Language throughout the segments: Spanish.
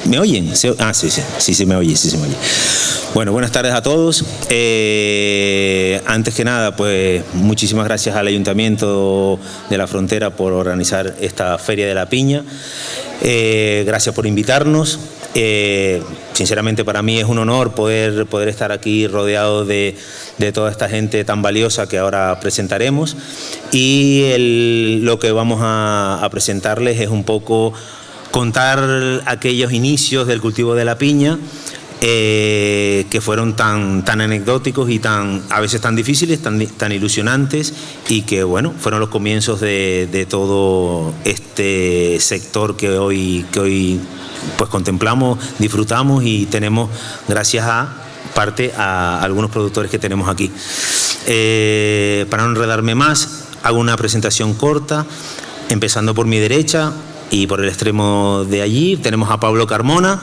¿Me oyen? Sí, me oye, sí se me oye. Bueno, buenas tardes a todos. Antes que nada, pues muchísimas gracias al Ayuntamiento de La Frontera por organizar esta Feria de la Piña. Gracias por invitarnos. Sinceramente para mí es un honor poder estar aquí rodeado de toda esta gente tan valiosa que ahora presentaremos. Y lo que vamos a presentarles es un poco contar aquellos inicios del cultivo de la piña, que fueron tan anecdóticos y a veces tan difíciles, tan ilusionantes, y que bueno, fueron los comienzos de todo este sector que hoy pues contemplamos, disfrutamos y tenemos gracias a algunos productores que tenemos aquí. Para no enredarme más, hago una presentación corta, empezando por mi derecha y por el extremo de allí tenemos a Pablo Carmona,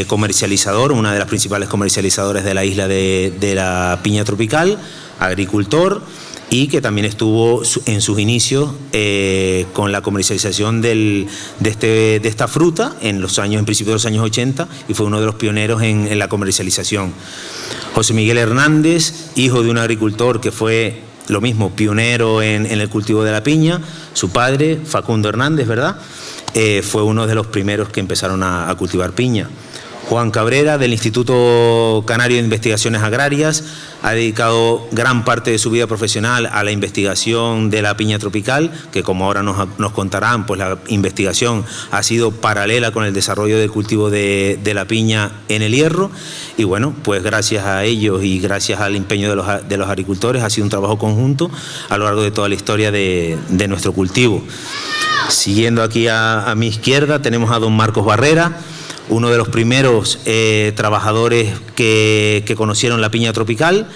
comercializador, una de las principales comercializadoras de la isla de la piña tropical, agricultor, y que también estuvo en sus inicios con la comercialización de esta fruta en principios de los años 80, y fue uno de los pioneros en la comercialización. José Miguel Hernández, hijo de un agricultor que fue lo mismo, pionero en el cultivo de la piña. Su padre, Facundo Hernández, ¿verdad?, fue uno de los primeros que empezaron a cultivar piña. Juan Cabrera, del Instituto Canario de Investigaciones Agrarias, ha dedicado gran parte de su vida profesional a la investigación de la piña tropical, que como ahora nos contarán, pues la investigación ha sido paralela con el desarrollo del cultivo de la piña en el Hierro, y bueno, pues gracias a ellos y gracias al empeño de los agricultores ha sido un trabajo conjunto a lo largo de toda la historia de nuestro cultivo. Siguiendo aquí a mi izquierda tenemos a don Marcos Barrera, uno de los primeros trabajadores que conocieron la piña tropical,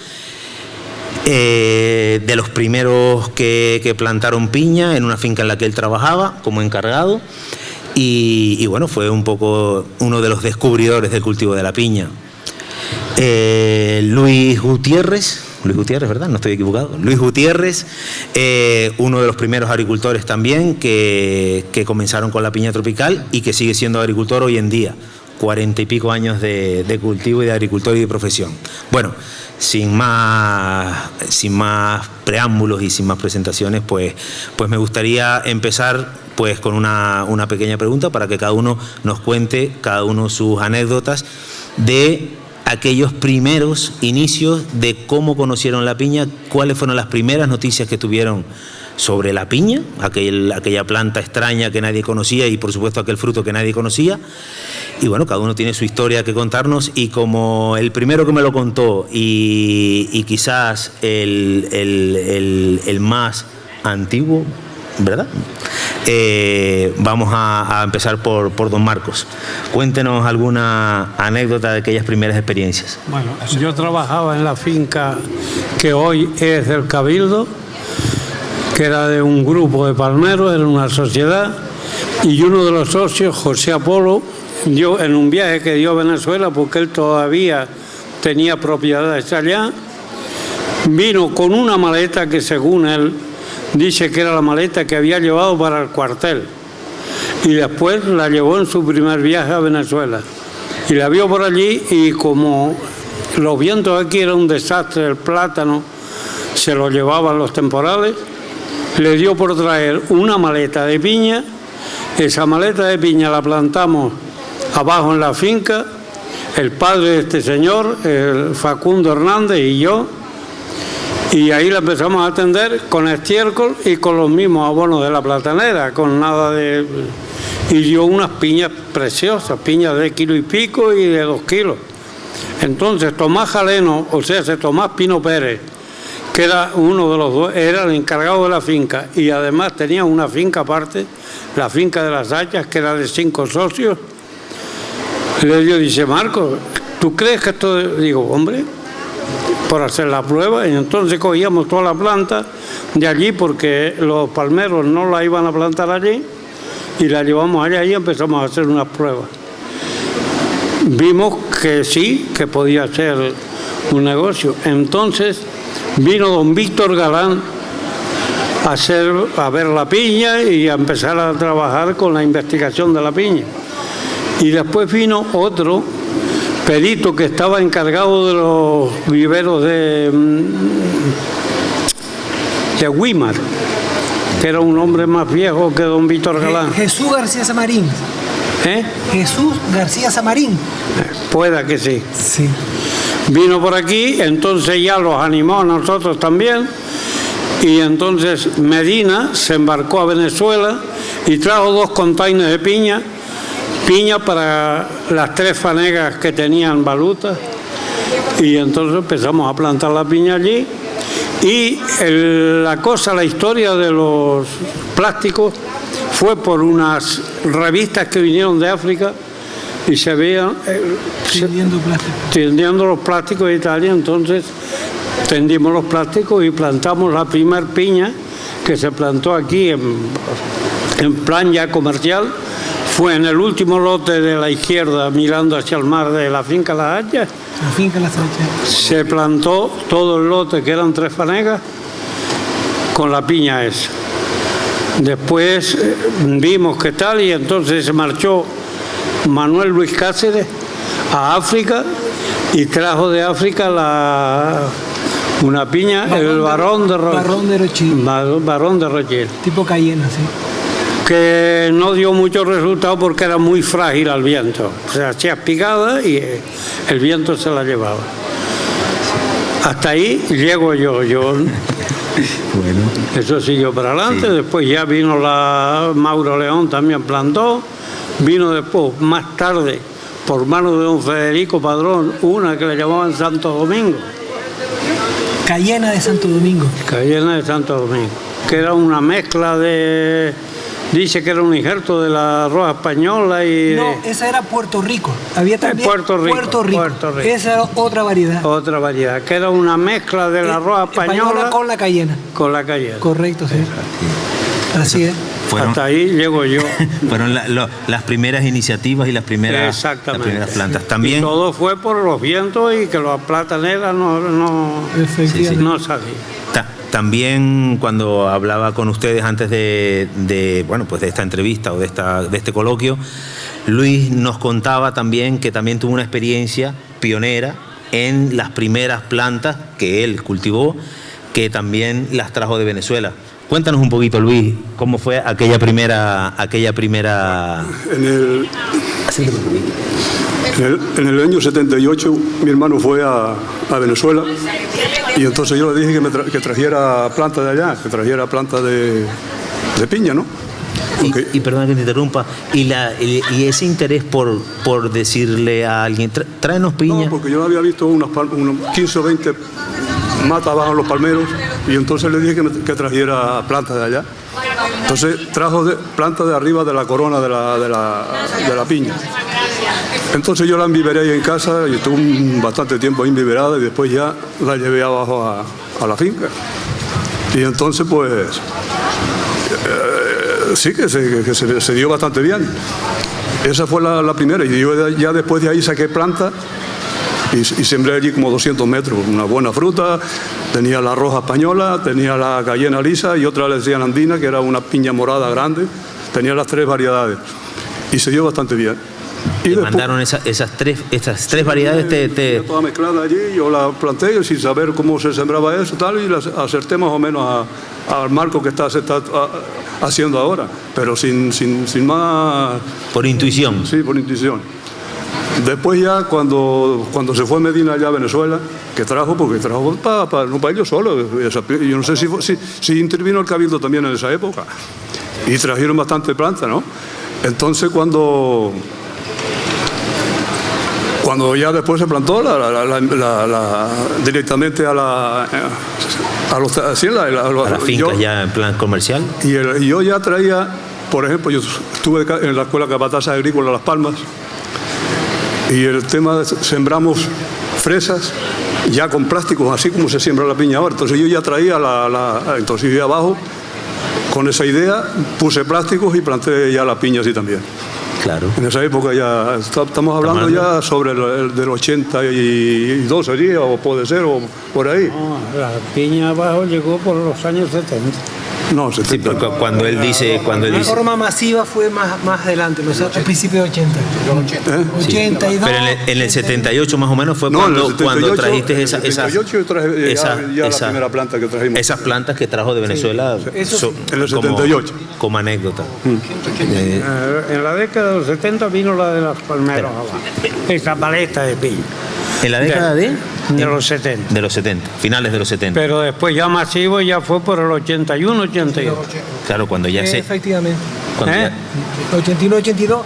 de los primeros que plantaron piña en una finca en la que él trabajaba como encargado, y bueno, fue un poco uno de los descubridores del cultivo de la piña. Luis Gutiérrez, ¿verdad? No estoy equivocado. Luis Gutiérrez, uno de los primeros agricultores también que comenzaron con la piña tropical y que sigue siendo agricultor hoy en día. 40 y pico años de cultivo y de agricultor y de profesión. Bueno, sin más preámbulos y sin más presentaciones, pues me gustaría empezar pues con una pequeña pregunta para que cada uno nos cuente, cada uno sus anécdotas de aquellos primeros inicios de cómo conocieron la piña, cuáles fueron las primeras noticias que tuvieron sobre la piña, aquella planta extraña que nadie conocía y por supuesto aquel fruto que nadie conocía. Y bueno, cada uno tiene su historia que contarnos, y como el primero que me lo contó y quizás el más antiguo, ¿verdad? Vamos a empezar por don Marcos. Cuéntenos alguna anécdota de aquellas primeras experiencias. Bueno, yo trabajaba en la finca que hoy es del Cabildo, que era de un grupo de palmeros, era una sociedad, y uno de los socios, José Apolo, dio en un viaje que dio a Venezuela, porque él todavía tenía propiedades allá, vino con una maleta que según él dice que era la maleta que había llevado para el cuartel, y después la llevó en su primer viaje a Venezuela y la vio por allí, y como los vientos aquí eran un desastre, el plátano se lo llevaban los temporales, le dio por traer una maleta de piña. Esa maleta de piña la plantamos abajo en la finca, el padre de este señor, el Facundo Hernández, y yo, y ahí la empezamos a atender con estiércol y con los mismos abonos de la platanera, con nada de... y dio unas piñas preciosas, piñas de 1,5 kilos y de 2 kilos. Entonces Tomás Jaleno, o sea, Tomás Pino Pérez, que era uno de los dos, era el encargado de la finca, y además tenía una finca aparte, la finca de las Hachas, que era de 5 socios. Le dice, Marcos, ¿tú crees que esto...? Digo, hombre, por hacer la prueba. Y entonces cogíamos toda la planta de allí, porque los palmeros no la iban a plantar allí, y la llevamos allá y empezamos a hacer unas pruebas. Vimos que sí, que podía ser un negocio. Entonces vino don Víctor Galán a ver la piña y a empezar a trabajar con la investigación de la piña. Y después vino otro perito que estaba encargado de los viveros de Güímar, que era un hombre más viejo que don Víctor Galán. Jesús García Samarín. Jesús García Samarín. Pueda que sí. Sí. Vino por aquí, entonces ya los animó a nosotros también, y entonces Medina se embarcó a Venezuela y trajo 2 containers de piña para las 3 fanegas que tenían balutas, y entonces empezamos a plantar la piña allí. Y la historia de los plásticos fue por unas revistas que vinieron de África y se veían tendiendo los plásticos de Italia. Entonces tendimos los plásticos y plantamos la primer piña que se plantó aquí en plan ya comercial. Fue en el último lote de la izquierda, mirando hacia el mar, de la finca Las Hayas. La finca Las Hayas. Se plantó todo el lote, que eran 3 fanegas, con la piña esa. Después vimos qué tal, y entonces se marchó Manuel Luis Cáceres a África y trajo de África una piña, el Barón de Rochelle. Tipo Cayena, sí. Que no dio mucho resultado porque era muy frágil al viento. Se hacía picada y el viento se la llevaba. Hasta ahí llego yo. Bueno. Eso siguió para adelante. Sí. Después ya vino Mauro León, también plantó. Vino después, más tarde, por mano de don Federico Padrón, una que le llamaban Santo Domingo. Cayena de Santo Domingo. Cayena de Santo Domingo. Que era una mezcla de... Dice que era un injerto de la roja española y... No, esa era Puerto Rico. Había también Puerto Rico. Esa era otra variedad. Otra variedad, que era una mezcla de la roja española con la cayena. Con la cayena. Correcto, sí. Así es. Hasta ahí llego yo. Fueron las primeras iniciativas y las primeras plantas. También. Y todo fue por los vientos y que las plataneras no salían. También cuando hablaba con ustedes antes de esta entrevista o de este coloquio, Luis nos contaba también que también tuvo una experiencia pionera en las primeras plantas que él cultivó, que también las trajo de Venezuela. Cuéntanos un poquito, Luis, cómo fue aquella primera. En el año 78 mi hermano fue a Venezuela, y entonces yo le dije que trajera planta de allá, que trajera planta de piña, ¿no? Y perdona que te interrumpa, y ese interés por decirle a alguien, tráenos piña. No, porque yo había visto unos 15 o 20 matas abajo en los palmeros, y entonces le dije que trajera planta de allá. Entonces trajo planta de arriba de la corona de la piña. Entonces yo la enviveré ahí en casa y estuve bastante tiempo ahí enviverada, y después ya la llevé abajo a la finca. Y entonces pues sí que se dio bastante bien. Esa fue la primera, y yo ya después de ahí saqué planta y sembré allí como 200 metros, una buena fruta. Tenía la roja española, tenía la cayena lisa y otra le decían andina, que era una piña morada grande. Tenía las 3 variedades y se dio bastante bien. Y después, mandaron estas tres variedades. Toda mezclada allí, yo la planté sin saber cómo se sembraba eso tal, y la acerté más o menos al marco que se está haciendo ahora, pero sin más. Por intuición. Sí, por intuición. Después ya cuando se fue Medina allá a Venezuela, porque trajo no para ellos solo. Yo no sé si intervino el Cabildo también en esa época, y trajeron bastante planta, ¿no? Entonces cuando ya después se plantó directamente a las fincas ya en plan comercial. Y yo ya traía, por ejemplo, yo estuve en la Escuela Capataz Agrícola Las Palmas, y el tema sembramos fresas ya con plásticos, así como se siembra la piña ahora. Entonces yo ya traía entonces yo abajo, con esa idea, puse plásticos y planté ya la piña así también. Claro. En esa época ya estamos hablando ya sobre el del 82 sería, o puede ser, o por ahí. No, la piña abajo llegó por los años 70. No, Sí, 70. pero cuando él dice... La forma masiva fue más adelante, al principio de 80. 82. Pero en el 78 más o menos fue No, en el cuando 78, trajiste en el 78 yo traje ya la primera planta que trajimos. esas plantas que trajo de Venezuela. Eso en el 78. Como anécdota. En la década de los 70 vino la de las palmeras abajo. Esa paleta de piña. ¿En la década de los 70. De los 70, finales de los 70. Pero después ya masivo ya fue por el 81, 82. Claro, cuando ya se... Efectivamente. cuando ya- 81-82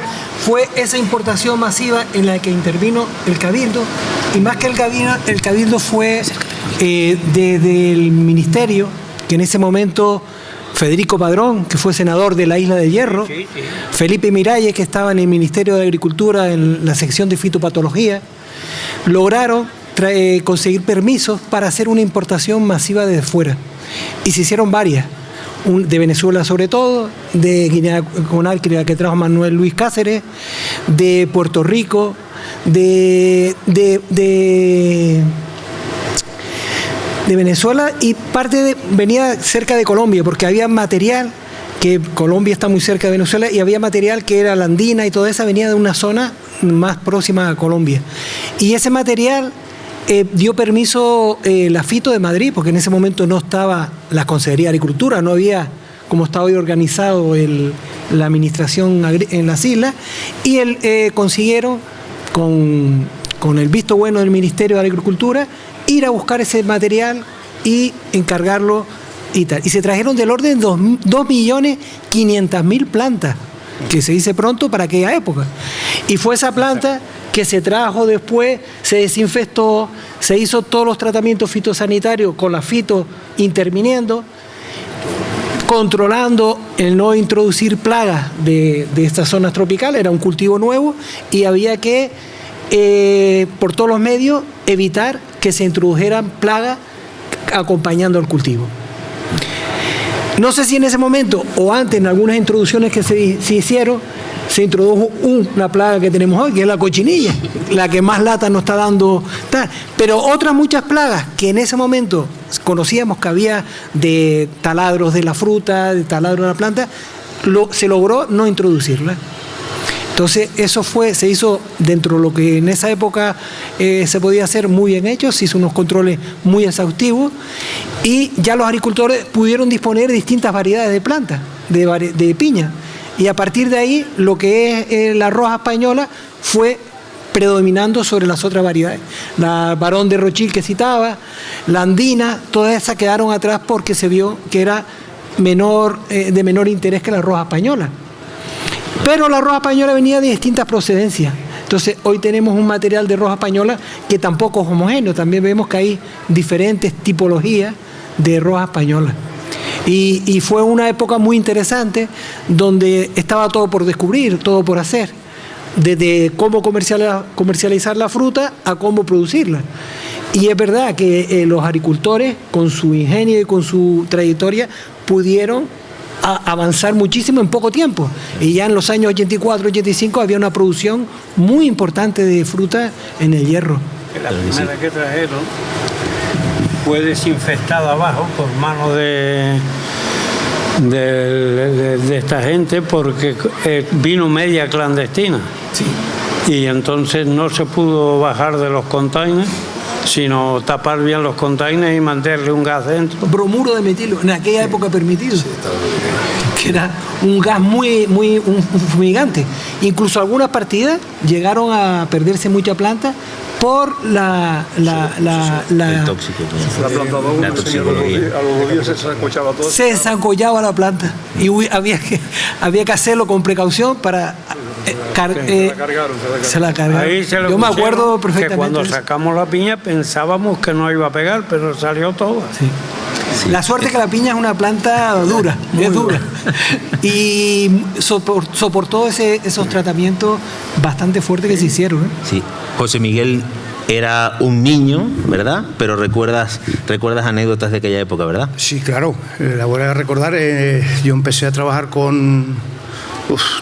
fue esa importación masiva en la que intervino el Cabildo, y más que el Cabildo fue desde el ministerio, que en ese momento Federico Padrón, que fue senador de la Isla de Hierro, Felipe Miralles, que estaba en el Ministerio de Agricultura en la sección de fitopatología, lograron conseguir permisos para hacer una importación masiva desde fuera. Y se hicieron varias. De Venezuela sobre todo, de Guinea-Conakry, la que trajo Manuel Luis Cáceres, de Puerto Rico, de Venezuela, y venía cerca de Colombia, porque había material, que Colombia está muy cerca de Venezuela, y había material que era la andina y toda esa venía de una zona más próxima a Colombia. Y ese material dio permiso la Fito de Madrid, porque en ese momento no estaba la Consejería de Agricultura, no había como está hoy organizado la administración en las islas, y consiguieron, con el visto bueno del Ministerio de Agricultura, ir a buscar ese material y encargarlo y tal. Y se trajeron del orden de 2.500.000 plantas, que se dice pronto para aquella época. Y fue esa planta que se trajo después, se desinfectó, se hizo todos los tratamientos fitosanitarios con la fito interviniendo, controlando el no introducir plagas de estas zonas tropicales. Era un cultivo nuevo y había que, por todos los medios, evitar que se introdujeran plagas acompañando el cultivo. No sé si en ese momento o antes, en algunas introducciones que se hicieron, se introdujo una plaga que tenemos hoy, que es la cochinilla, la que más lata nos está dando. Pero otras muchas plagas que en ese momento conocíamos que había de taladros de la fruta, de taladros de la planta, se logró no introducirla. Entonces eso se hizo dentro de lo que en esa época se podía hacer muy bien hecho, se hizo unos controles muy exhaustivos, y ya los agricultores pudieron disponer de distintas variedades de plantas, de piña. Y a partir de ahí, lo que es la roja española fue predominando sobre las otras variedades. La Barón de Rochil que citaba, la andina, todas esas quedaron atrás porque se vio que era de menor interés que la roja española. Pero la roja española venía de distintas procedencias. Entonces, hoy tenemos un material de roja española que tampoco es homogéneo. También vemos que hay diferentes tipologías de roja española. Y fue una época muy interesante donde estaba todo por descubrir, todo por hacer, desde cómo comercializar la fruta a cómo producirla. Y es verdad que los agricultores, con su ingenio y con su trayectoria, pudieron avanzar muchísimo en poco tiempo. Y ya en los años 84, 85 había una producción muy importante de fruta en el Hierro. La primera que trajeron fue desinfectada abajo por mano de esta gente, porque vino media clandestina. Sí. Y entonces no se pudo bajar de los containers, sino tapar bien los containers y mandarle un gas dentro. Bromuro de metilo, en aquella época permitido, que era un gas muy fumigante. Incluso algunas partidas llegaron a perderse mucha planta por el tóxico. La planta La toxicología. a los 2 días se sancochaba todo. se desancollaba la planta y había que hacerlo con precaución para se la cargaron. Ahí se le Yo me pusieron acuerdo que perfectamente cuando de eso. sacamos la piña pensábamos que no iba a pegar, pero salió todo. Sí. La suerte es que la piña es una planta dura, es dura. Y soportó esos tratamientos bastante fuertes que se hicieron. Sí. José Miguel era un niño, ¿verdad? Pero recuerdas anécdotas de aquella época, ¿verdad? Sí, claro. La voy a recordar. Yo empecé a trabajar con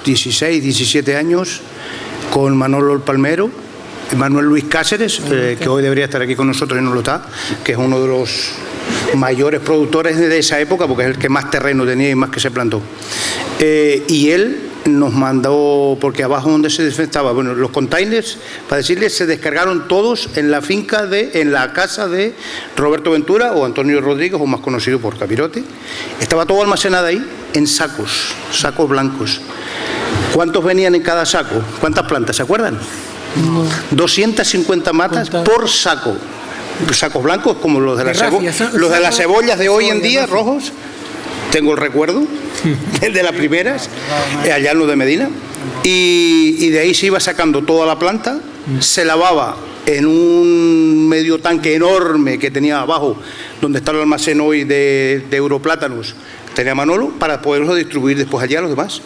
16, 17 años con Manolo el Palmero, Manuel Luis Cáceres, que hoy debería estar aquí con nosotros y no lo está, que es uno de los mayores productores de esa época, porque es el que más terreno tenía y más que se plantó. Y él nos mandó, porque abajo donde se estaba, bueno, los containers, para decirles, se descargaron todos en la finca en la casa de Roberto Ventura o Antonio Rodríguez, o más conocido por Capirote. Estaba todo almacenado ahí en sacos blancos. ¿Cuántos venían en cada saco? ¿Cuántas plantas? ¿Se acuerdan? No. 250 matas por saco. Sacos blancos como los de las cebollas de hoy en día, rojos. Tengo el recuerdo de las primeras, allá en lo de Medina. Y de ahí se iba sacando toda la planta, se lavaba en un medio tanque enorme que tenía abajo, donde está el almacén hoy de Europlátanos, tenía Manolo, para poderlo distribuir después allá a los demás.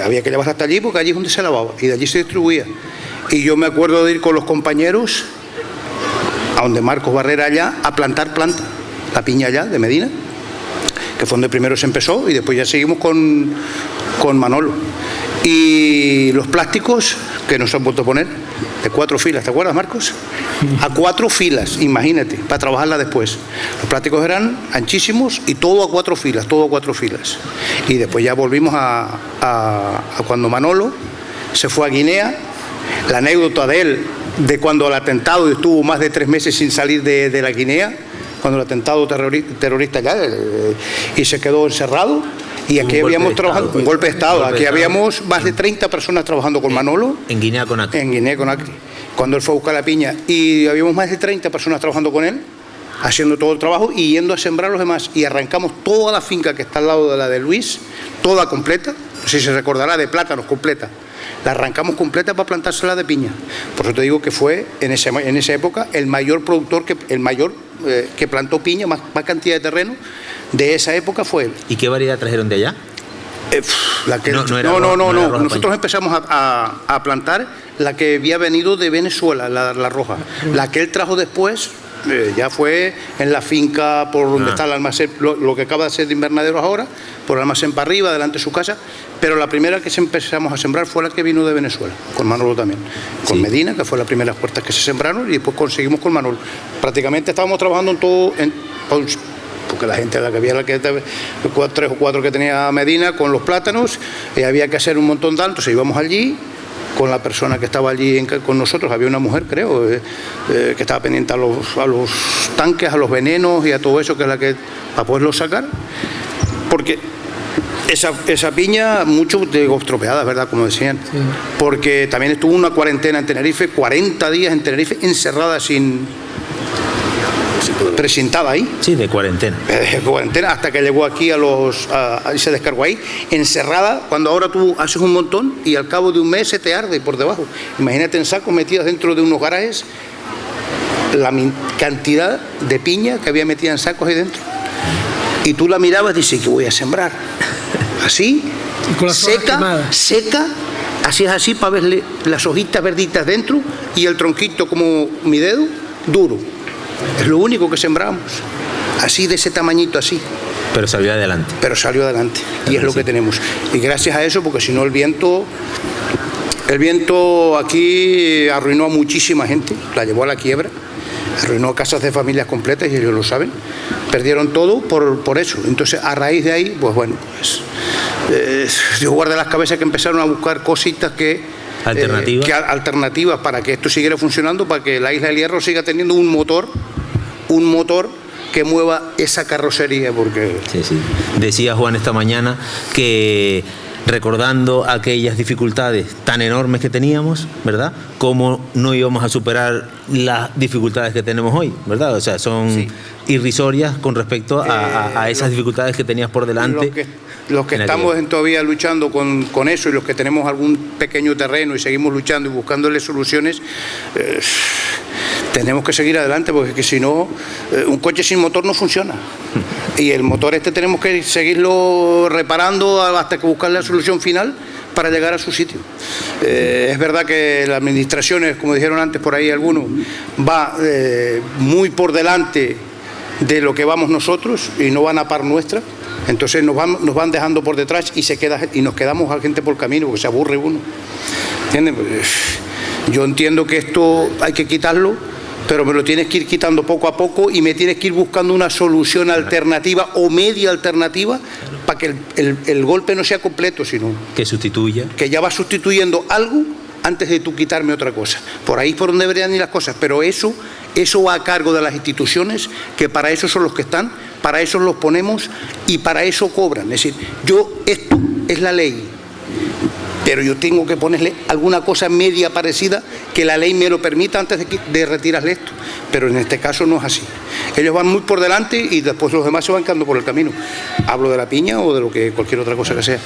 Había que llevarlo hasta allí, porque allí es donde se lavaba, y de allí se distribuía. Y yo me acuerdo de ir con los compañeros a donde Marcos Barrera allá, a plantar planta, la piña allá de Medina, que fue donde primero se empezó, y después ya seguimos con Manolo. Y los plásticos que nos han vuelto a poner, de 4 filas, ¿te acuerdas, Marcos? A 4 filas, imagínate, para trabajarla después. Los plásticos eran anchísimos y todo a 4 filas, todo a 4 filas. Y después ya volvimos a cuando Manolo se fue a Guinea. La anécdota de él, de cuando el atentado estuvo más de 3 meses sin salir de la Guinea, cuando el atentado terrorista allá, y se quedó encerrado. Y aquí habíamos trabajado, un golpe de Estado, aquí habíamos más de 30 personas trabajando con Manolo. En Guinea Conakry. En Guinea Conakry, cuando él fue a buscar la piña. Y habíamos más de 30 personas trabajando con él, haciendo todo el trabajo y yendo a sembrar los demás. Y arrancamos toda la finca que está al lado de la de Luis, toda completa, no sé si se recordará, de plátanos completa. La arrancamos completa para plantársela de piña. Por eso te digo que fue en esa época el mayor productor, que plantó piña, más cantidad de terreno de esa época fue él. ¿Y qué variedad trajeron de allá? No. Nosotros empezamos a plantar la que había venido de Venezuela, la roja. La que él trajo después ya fue en la finca por donde está el almacén, lo que acaba de ser de invernaderos ahora, por el almacén para arriba, delante de su casa. Pero la primera que empezamos a sembrar fue la que vino de Venezuela, con Manolo también. Con Medina, que fue la primera puertas que se sembraron, y después conseguimos con Manolo. Prácticamente estábamos trabajando en todo, porque la gente, la que había, 3 o 4 que tenía Medina, con los plátanos, había que hacer un montón de entonces íbamos allí, con la persona que estaba allí con nosotros, había una mujer, creo, que estaba pendiente a los tanques, a los venenos y a todo eso, que es la que, para poderlo sacar, porque esa piña, mucho de estropeada, ¿verdad? Como decían, sí. Porque también estuvo una cuarentena en Tenerife, 40 días en Tenerife, encerrada presentada ahí. Sí, de cuarentena. Hasta que llegó aquí y se descargó ahí, encerrada, cuando ahora tú haces un montón y al cabo de un mes se te arde por debajo. Imagínate en sacos metidas dentro de unos garajes, la cantidad de piña que había metida en sacos ahí dentro. Y tú la mirabas y dices, ¿qué voy a sembrar? Así, seca, así para verle las hojitas verditas dentro y el tronquito como mi dedo, duro. Es lo único que sembramos, así de ese tamañito así. Pero salió adelante. Y es lo que tenemos. Y gracias a eso, porque si no el viento aquí arruinó a muchísima gente, la llevó a la quiebra, arruinó casas de familias completas y ellos lo saben. Perdieron todo por eso. Entonces, a raíz de ahí, pues bueno, Dios guarde las cabezas que empezaron a buscar cositas alternativas para que esto siguiera funcionando, para que la Isla del Hierro siga teniendo un motor que mueva esa carrocería. Porque sí. Decía Juan esta mañana que, recordando aquellas dificultades tan enormes que teníamos, ¿verdad? Cómo no íbamos a superar las dificultades que tenemos hoy, ¿verdad? O sea, son irrisorias con respecto a esas dificultades que tenías por delante. Los que estamos todavía luchando con eso, y los que tenemos algún pequeño terreno y seguimos luchando y buscándole soluciones, tenemos que seguir adelante, porque que si no, un coche sin motor no funciona. Y el motor tenemos que seguirlo reparando hasta que buscar la solución final para llegar a su sitio. Es verdad que la administración, como dijeron antes por ahí algunos, va muy por delante de lo que vamos nosotros y no van a par nuestra. Entonces nos van dejando por detrás y nos quedamos a gente por el camino, porque se aburre uno. ¿Entienden? Yo entiendo que esto hay que quitarlo, pero me lo tienes que ir quitando poco a poco y me tienes que ir buscando una solución alternativa o media alternativa para que el golpe no sea completo, sino que sustituya. Que ya va sustituyendo algo antes de tú quitarme otra cosa. Por ahí es por donde deberían ir las cosas, pero eso va a cargo de las instituciones, que para eso son los que están, para eso los ponemos y para eso cobran. Es decir, esto es la ley, pero yo tengo que ponerle alguna cosa media parecida que la ley me lo permita antes de retirarle esto. Pero en este caso no es así. Ellos van muy por delante y después los demás se van quedando por el camino. Hablo de la piña o de lo que cualquier otra cosa que sea.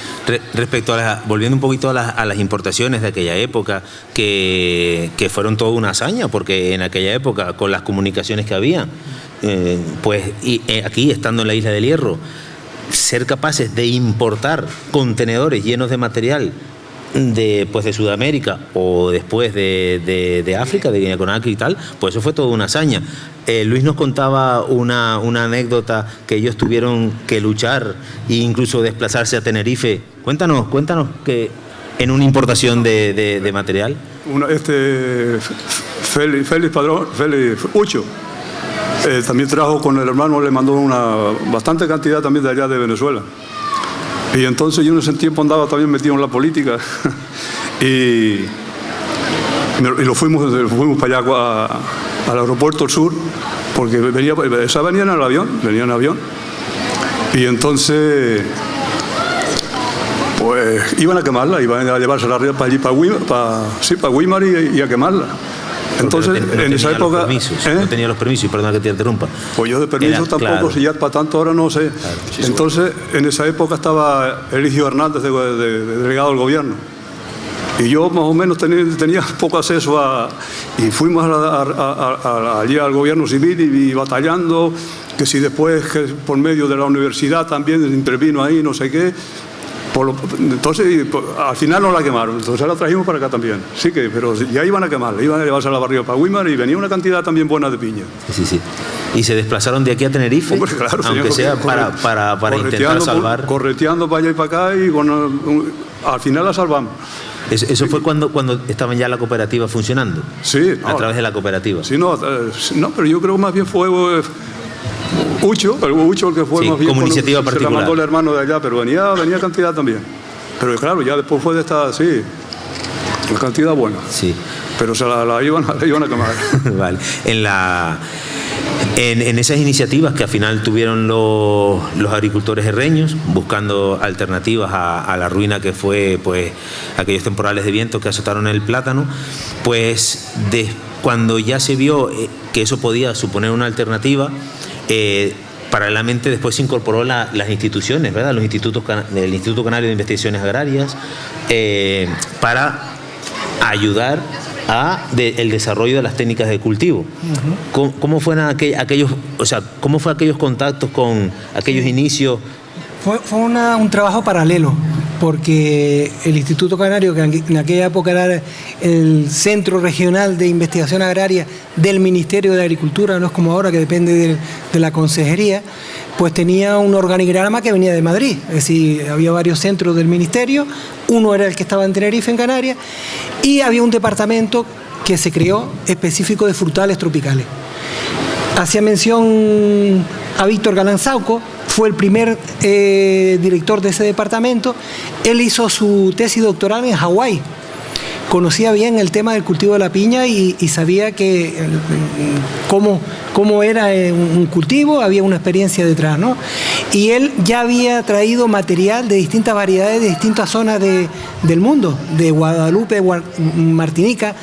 Respecto a volviendo un poquito a las importaciones de aquella época, que fueron toda una hazaña, porque en aquella época, con las comunicaciones que había, aquí, estando en la Isla del Hierro, ser capaces de importar contenedores llenos de material de Sudamérica o después de África, de Guinea-Conakry y tal, pues eso fue toda una hazaña. Luis nos contaba una anécdota que ellos tuvieron que luchar e incluso desplazarse a Tenerife. Cuéntanos que en una importación de material. Félix Padrón, Félix Ucho, también trajo con el hermano, le mandó una bastante cantidad también de allá de Venezuela. Y entonces yo en ese tiempo andaba también metido en la política y lo fuimos para allá al aeropuerto del sur, porque venían en avión y entonces pues iban a quemarla, iban a llevársela arriba para allí, para Guimar y a quemarla. Entonces, en esa época... No tenía los permisos, y perdona que te interrumpa. Pues yo de permisos tampoco, claro. Si ya para tanto ahora no sé. Claro, sí, entonces, en esa época estaba Eligio Hernández de delegado del gobierno. Y yo más o menos tenía poco acceso y fuimos allí al gobierno civil y batallando, que si después, que por medio de la universidad también intervino ahí, no sé qué. Entonces, al final no la quemaron, entonces la trajimos para acá también. Sí que, pero ya iban a quemarla, iban a llevarse a la barriga para Guimar y venía una cantidad también buena de piña. Sí. ¿Y se desplazaron de aquí a Tenerife? Hombre, claro, aunque sea para intentar salvar. Correteando para allá y para acá y al final la salvamos. ¿Eso fue cuando estaban ya la cooperativa funcionando? Sí. A través de la cooperativa. Sí, no, pero yo creo que más bien fue Ucho, el que fue más bien como iniciativa particular. Se la mandó el hermano de allá, pero venía cantidad también. Pero claro, ya después fue de esta, sí, la cantidad buena. Sí. Pero se la iban a quemar. Vale. En esas iniciativas que al final tuvieron los agricultores herreños, buscando alternativas a la ruina que fue pues aquellos temporales de viento que azotaron el plátano, pues cuando ya se vio que eso podía suponer una alternativa, paralelamente después se incorporó las instituciones, ¿verdad? El Instituto Canario de Investigaciones Agrarias, para ayudar el desarrollo de las técnicas de cultivo. ¿Cómo fueron cómo fue aquellos contactos con aquellos inicios? Fue un trabajo paralelo, porque el Instituto Canario, que en aquella época era el Centro Regional de Investigación Agraria del Ministerio de Agricultura, no es como ahora que depende de la Consejería, pues tenía un organigrama que venía de Madrid. Es decir, había varios centros del Ministerio, uno era el que estaba en Tenerife, en Canarias, y había un departamento que se creó específico de frutales tropicales. Hacía mención a Víctor Galán Sauco, fue el primer director de ese departamento. Él hizo su tesis doctoral en Hawái. Conocía bien el tema del cultivo de la piña y sabía cómo era un cultivo, había una experiencia detrás, ¿no? Y él ya había traído material de distintas variedades de distintas zonas del mundo, de Guadalupe, Martinica,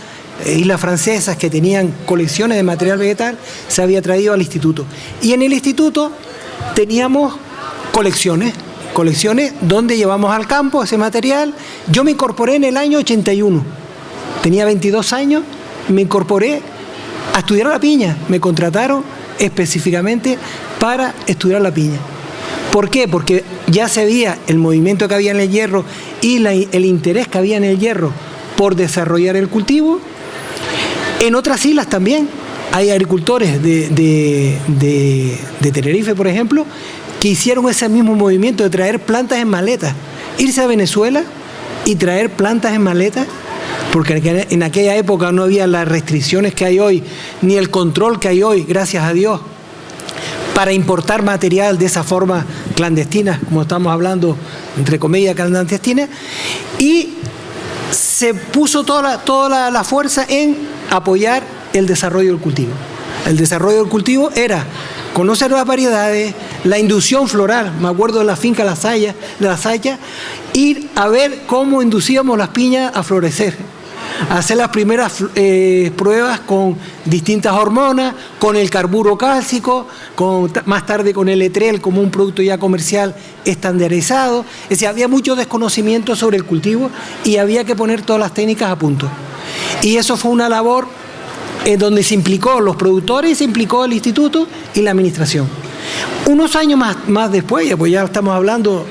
islas francesas que tenían colecciones de material vegetal, se había traído al instituto. Y en el instituto teníamos colecciones donde llevamos al campo ese material. Yo me incorporé en el año 81, tenía 22 años, me incorporé a estudiar la piña, me contrataron específicamente para estudiar la piña. ¿Por qué? Porque ya se veía el movimiento que había en el hierro y el interés que había en el hierro por desarrollar el cultivo. En otras islas también hay agricultores de Tenerife, por ejemplo, que hicieron ese mismo movimiento de traer plantas en maletas, irse a Venezuela y traer plantas en maletas porque en aquella época no había las restricciones que hay hoy, ni el control que hay hoy, gracias a Dios, para importar material de esa forma clandestina, como estamos hablando, entre comillas, clandestina, y se puso toda la fuerza en apoyar el desarrollo del cultivo. El desarrollo del cultivo era conocer las variedades, la inducción floral, me acuerdo de la finca La Saya, ir a ver cómo inducíamos las piñas a florecer, hacer las primeras pruebas con distintas hormonas, con el carburo cálcico, más tarde con el etrel como un producto ya comercial estandarizado. Es decir, había mucho desconocimiento sobre el cultivo y había que poner todas las técnicas a punto. Y eso fue una labor en donde se implicó los productores, se implicó el instituto y la administración. Unos años más después, pues ya estamos hablando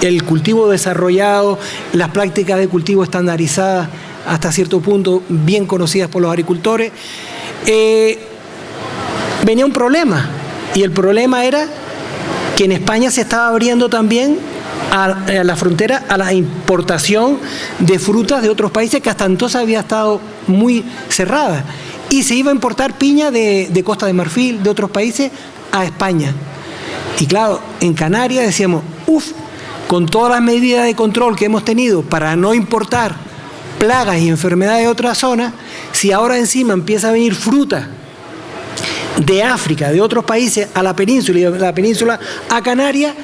el cultivo desarrollado, las prácticas de cultivo estandarizadas hasta cierto punto bien conocidas por los agricultores, venía un problema, y el problema era que en España se estaba abriendo también a la frontera a la importación de frutas de otros países que hasta entonces había estado muy cerrada, y se iba a importar piña de Costa de Marfil, de otros países, a España. Y claro, en Canarias decíamos, con todas las medidas de control que hemos tenido para no importar plagas y enfermedades de otras zonas, si ahora encima empieza a venir fruta de África, de otros países, a la península, y de la península a Canarias,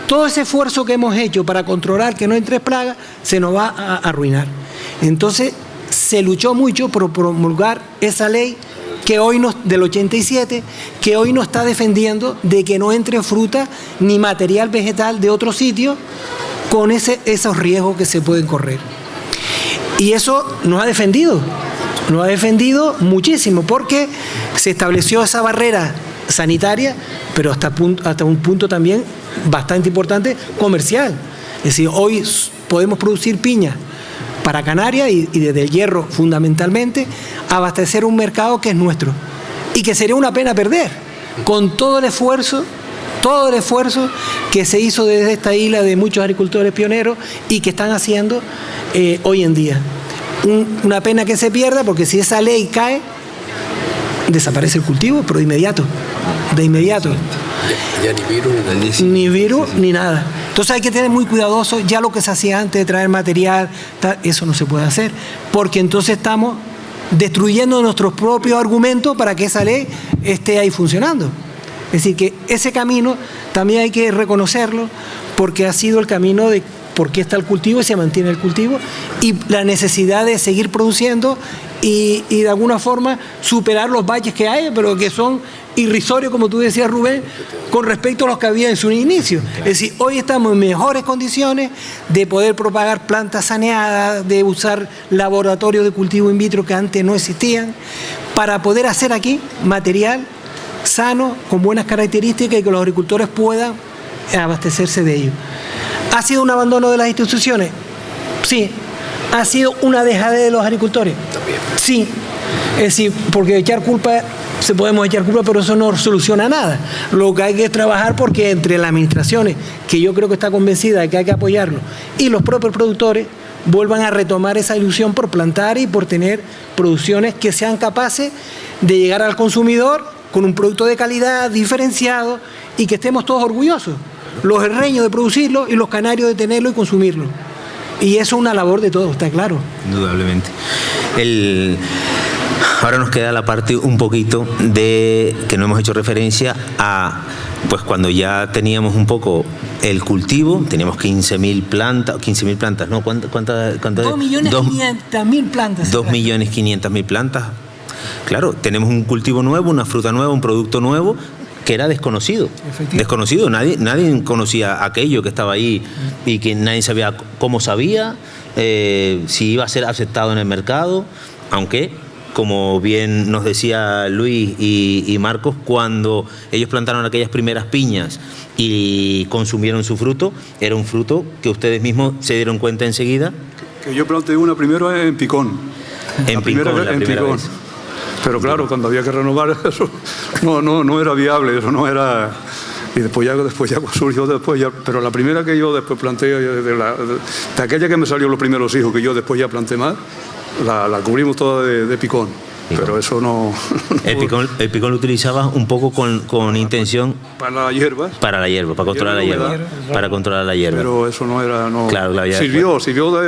todo ese esfuerzo que hemos hecho para controlar que no entre plagas se nos va a arruinar. Entonces se luchó mucho por promulgar esa ley que hoy del 87, que hoy nos está defendiendo de que no entre fruta ni material vegetal de otro sitio con esos riesgos que se pueden correr. Y eso nos ha defendido muchísimo, porque se estableció esa barrera sanitaria, pero hasta un punto también bastante importante comercial. Es decir, hoy podemos producir piña para Canarias y desde el Hierro fundamentalmente, abastecer un mercado que es nuestro y que sería una pena perder, con todo el esfuerzo que se hizo desde esta isla de muchos agricultores pioneros y que están haciendo hoy en día. Una pena que se pierda, porque si esa ley cae, desaparece el cultivo, pero de inmediato. Ya ni virus ni nada. Entonces hay que tener muy cuidadoso, ya lo que se hacía antes de traer material, eso no se puede hacer, porque entonces estamos destruyendo nuestros propios argumentos para que esa ley esté ahí funcionando. Es decir, que ese camino también hay que reconocerlo, porque ha sido el camino de por qué está el cultivo y se mantiene el cultivo, y la necesidad de seguir produciendo y de alguna forma superar los valles que hay, pero que son irrisorios, como tú decías, Rubén, con respecto a los que había en su inicio. Es decir, hoy estamos en mejores condiciones de poder propagar plantas saneadas, de usar laboratorios de cultivo in vitro que antes no existían, para poder hacer aquí material sano, con buenas características, y que los agricultores puedan abastecerse de ello. ¿Ha sido un abandono de las instituciones? Sí. ¿Ha sido una dejadez de los agricultores? Sí. Es decir, porque podemos echar culpa, pero eso no soluciona nada. Lo que hay que trabajar, porque entre las administraciones, que yo creo que está convencida de que hay que apoyarlo, y los propios productores, vuelvan a retomar esa ilusión por plantar y por tener producciones que sean capaces de llegar al consumidor con un producto de calidad, diferenciado, y que estemos todos orgullosos. Los herreños de producirlo y los canarios de tenerlo y consumirlo. Y eso es una labor de todos, está claro. Indudablemente. Ahora nos queda la parte un poquito de que no hemos hecho referencia a, pues cuando ya teníamos un poco el cultivo, teníamos 15.000 plantas, ¿no? ¿Cuántas? 2.500.000 plantas. 2.500.000 plantas. Claro, tenemos un cultivo nuevo, una fruta nueva, un producto nuevo, que era desconocido. Nadie conocía aquello que estaba ahí, y que nadie sabía cómo sabía, si iba a ser aceptado en el mercado, aunque, como bien nos decía Luis y Marcos, cuando ellos plantaron aquellas primeras piñas y consumieron su fruto, era un fruto que ustedes mismos se dieron cuenta enseguida. Que yo planté una primero en Picón. En Picón. Vez. Pero claro, cuando había que renovar eso, no era viable, eso no era. Y después ya surgió pero la primera que yo después planté, de aquella que me salió los primeros hijos, que yo después ya planté más, la cubrimos toda de picón. Pero eso no... El picón lo utilizabas un poco con intención... Para las hierbas. Para la hierba, para controlar la hierba. Para controlar la hierba. Pero eso no era... No, claro, sirvió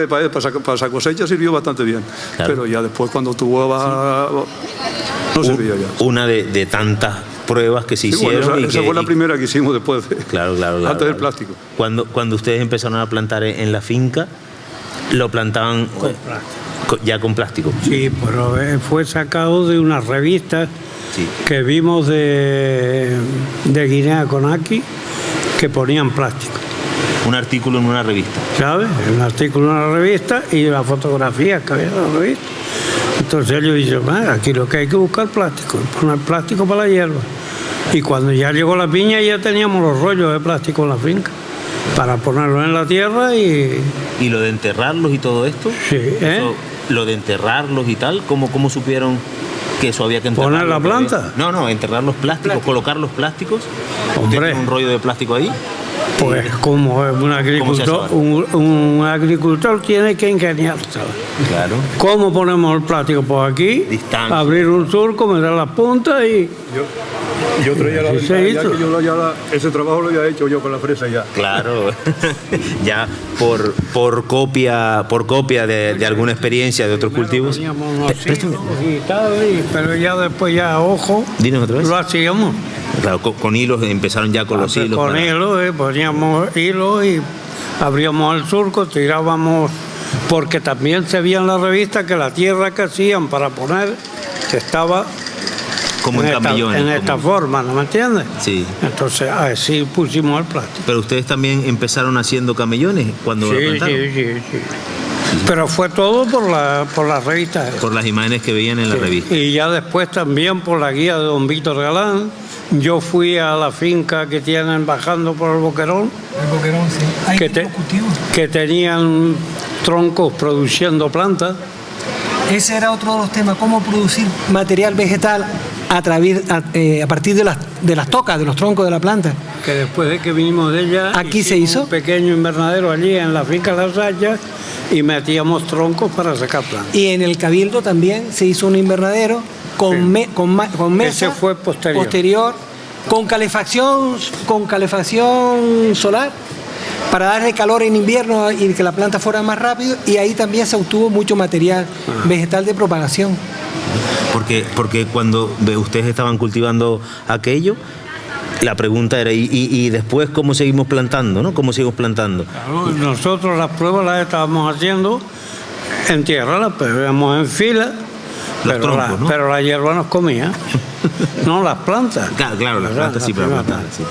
para esa cosecha, sirvió bastante bien. Claro. Pero ya después cuando tuvo no servía ya. Una de tantas pruebas que se hicieron. Bueno, esa fue la primera que hicimos después. Claro. Antes del plástico. Cuando ustedes empezaron a plantar en la finca, lo plantaban... ya con plástico. Sí, pero fue sacado de una revista que vimos de Guinea Conakry que ponían plástico. Un artículo en una revista. ¿Sabes? Un artículo en una revista y las fotografías que había en la revista. Entonces ellos dijeron, aquí lo que hay que buscar plástico, poner plástico para la hierba. Y cuando ya llegó la piña ya teníamos los rollos de plástico en la finca para ponerlos en la tierra y... ¿Y lo de enterrarlos y todo esto? Sí, lo de enterrarlos y tal, ¿cómo supieron que eso había que enterrarlo? ¿Poner la planta? No, enterrar los plásticos, colocar los plásticos. Hombre. ¿Tiene un rollo de plástico ahí? Pues como un agricultor tiene que ingeniarse. Claro. ¿Cómo ponemos el plástico? Pues aquí, distancia. Abrir un surco, meter las puntas y... Yo traía la ventaja, ya que ese trabajo lo había hecho yo con la fresa ya. Claro, ya por copia de alguna experiencia de otros cultivos. Pero ya después ya, ojo, dinos otra vez. Lo hacíamos. Claro, con hilos, empezaron ya con los hilos. Con hilos, poníamos hilos y abríamos el surco, tirábamos, porque también se veía en la revista que la tierra que hacían para poner estaba... Como en camellones. En esta forma, ¿no me entiendes? Sí. Entonces, así pusimos el plástico. Pero ustedes también empezaron haciendo camellones cuando lo plantaron. Sí. Pero fue todo por las revistas. Por las imágenes que veían en la revista. Y ya después también por la guía de don Víctor Galán. Yo fui a la finca que tienen bajando por el Boquerón. El Boquerón, sí. Hay que tenían troncos produciendo plantas. Ese era otro de los temas, cómo producir material vegetal a partir de las tocas, de los troncos de la planta. Que después de que vinimos de ella, aquí se hizo un pequeño invernadero allí en la finca Las Rayas y metíamos troncos para sacar plantas. Y en el Cabildo también se hizo un invernadero con mesa. Ese fue posterior. Con calefacción solar para darle calor en invierno y que la planta fuera más rápido, y ahí también se obtuvo mucho material vegetal de propagación. Porque cuando ustedes estaban cultivando aquello, la pregunta era, ¿y después cómo seguimos plantando? ¿No? ¿Cómo seguimos plantando? Claro, nosotros las pruebas las estábamos haciendo en tierra, las poníamos en fila, pero la hierba nos comía. No, las plantas. Claro, las plantas sí, pero las plantas sí.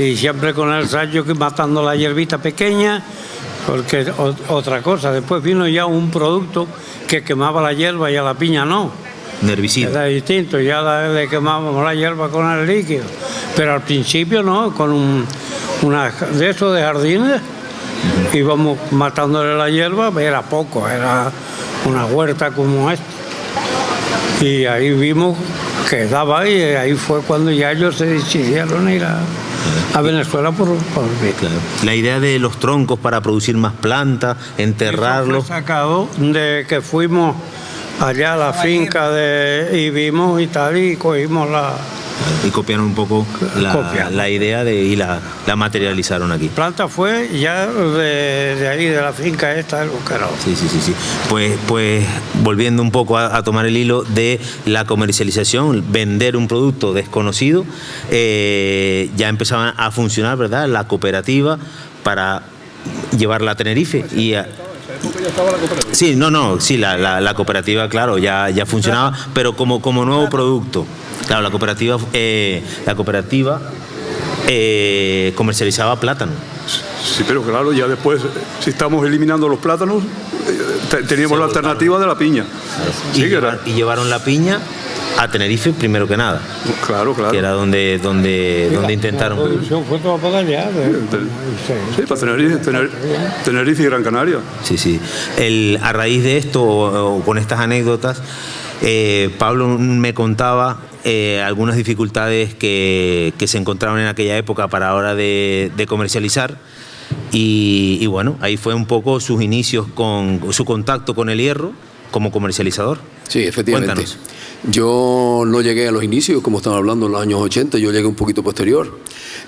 Y siempre con el ensayo que matando la hierbita pequeña, porque otra cosa, después vino ya un producto que quemaba la hierba y a la piña no. Herbicida. Era distinto, ya le quemábamos la hierba con el líquido. Pero al principio no, con una de esos de jardines, íbamos matándole la hierba, era poco, era una huerta como esta. Y ahí vimos que daba, y ahí fue cuando ya ellos se decidieron ir a Venezuela por ver. Claro. La idea de los troncos para producir más plantas, enterrarlos. Eso fue sacado de que fuimos allá a la finca y vimos y tal, y cogimos y copiaron un poco la idea y la materializaron aquí. La planta fue ya de ahí, de la finca esta del Boquerón. Sí. Pues volviendo un poco a tomar el hilo de la comercialización, vender un producto desconocido, ya empezaban a funcionar, ¿verdad?, la cooperativa para llevarla a Tenerife. Sí, la cooperativa, claro, ya funcionaba, pero como nuevo producto. Claro, la cooperativa comercializaba plátano. Sí, pero claro, ya después, si estamos eliminando los plátanos, teníamos la alternativa de la piña. Sí, y llevaron la piña a Tenerife primero que nada. Claro. Que era donde intentaron. La producción fue toda para allá. Sí, para Tenerife y Gran Canaria. Sí. A raíz de esto, o con estas anécdotas, Pablo me contaba algunas dificultades que se encontraban en aquella época para la hora de comercializar, y bueno, ahí fue un poco sus inicios con su contacto con el hierro como comercializador. Sí, efectivamente. Cuéntanos. Yo no llegué a los inicios, como están hablando, en los años 80, yo llegué un poquito posterior.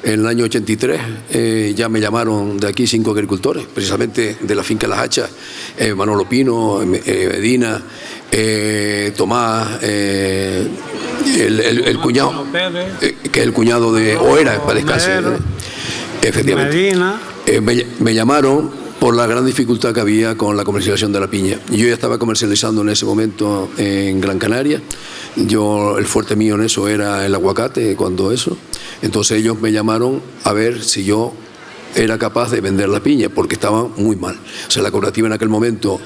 En el año 83 ya me llamaron de aquí 5 agricultores, precisamente de la finca Las Hachas, Manolo Pino, Medina, Tomás, el cuñado, que es el cuñado de Oera, para descansar. Efectivamente. Medina. Me llamaron por la gran dificultad que había con la comercialización de la piña. Yo ya estaba comercializando en ese momento en Gran Canaria. El fuerte mío en eso era el aguacate, Entonces ellos me llamaron a ver si yo era capaz de vender la piña, porque estaba muy mal. O sea, la cooperativa en aquel momento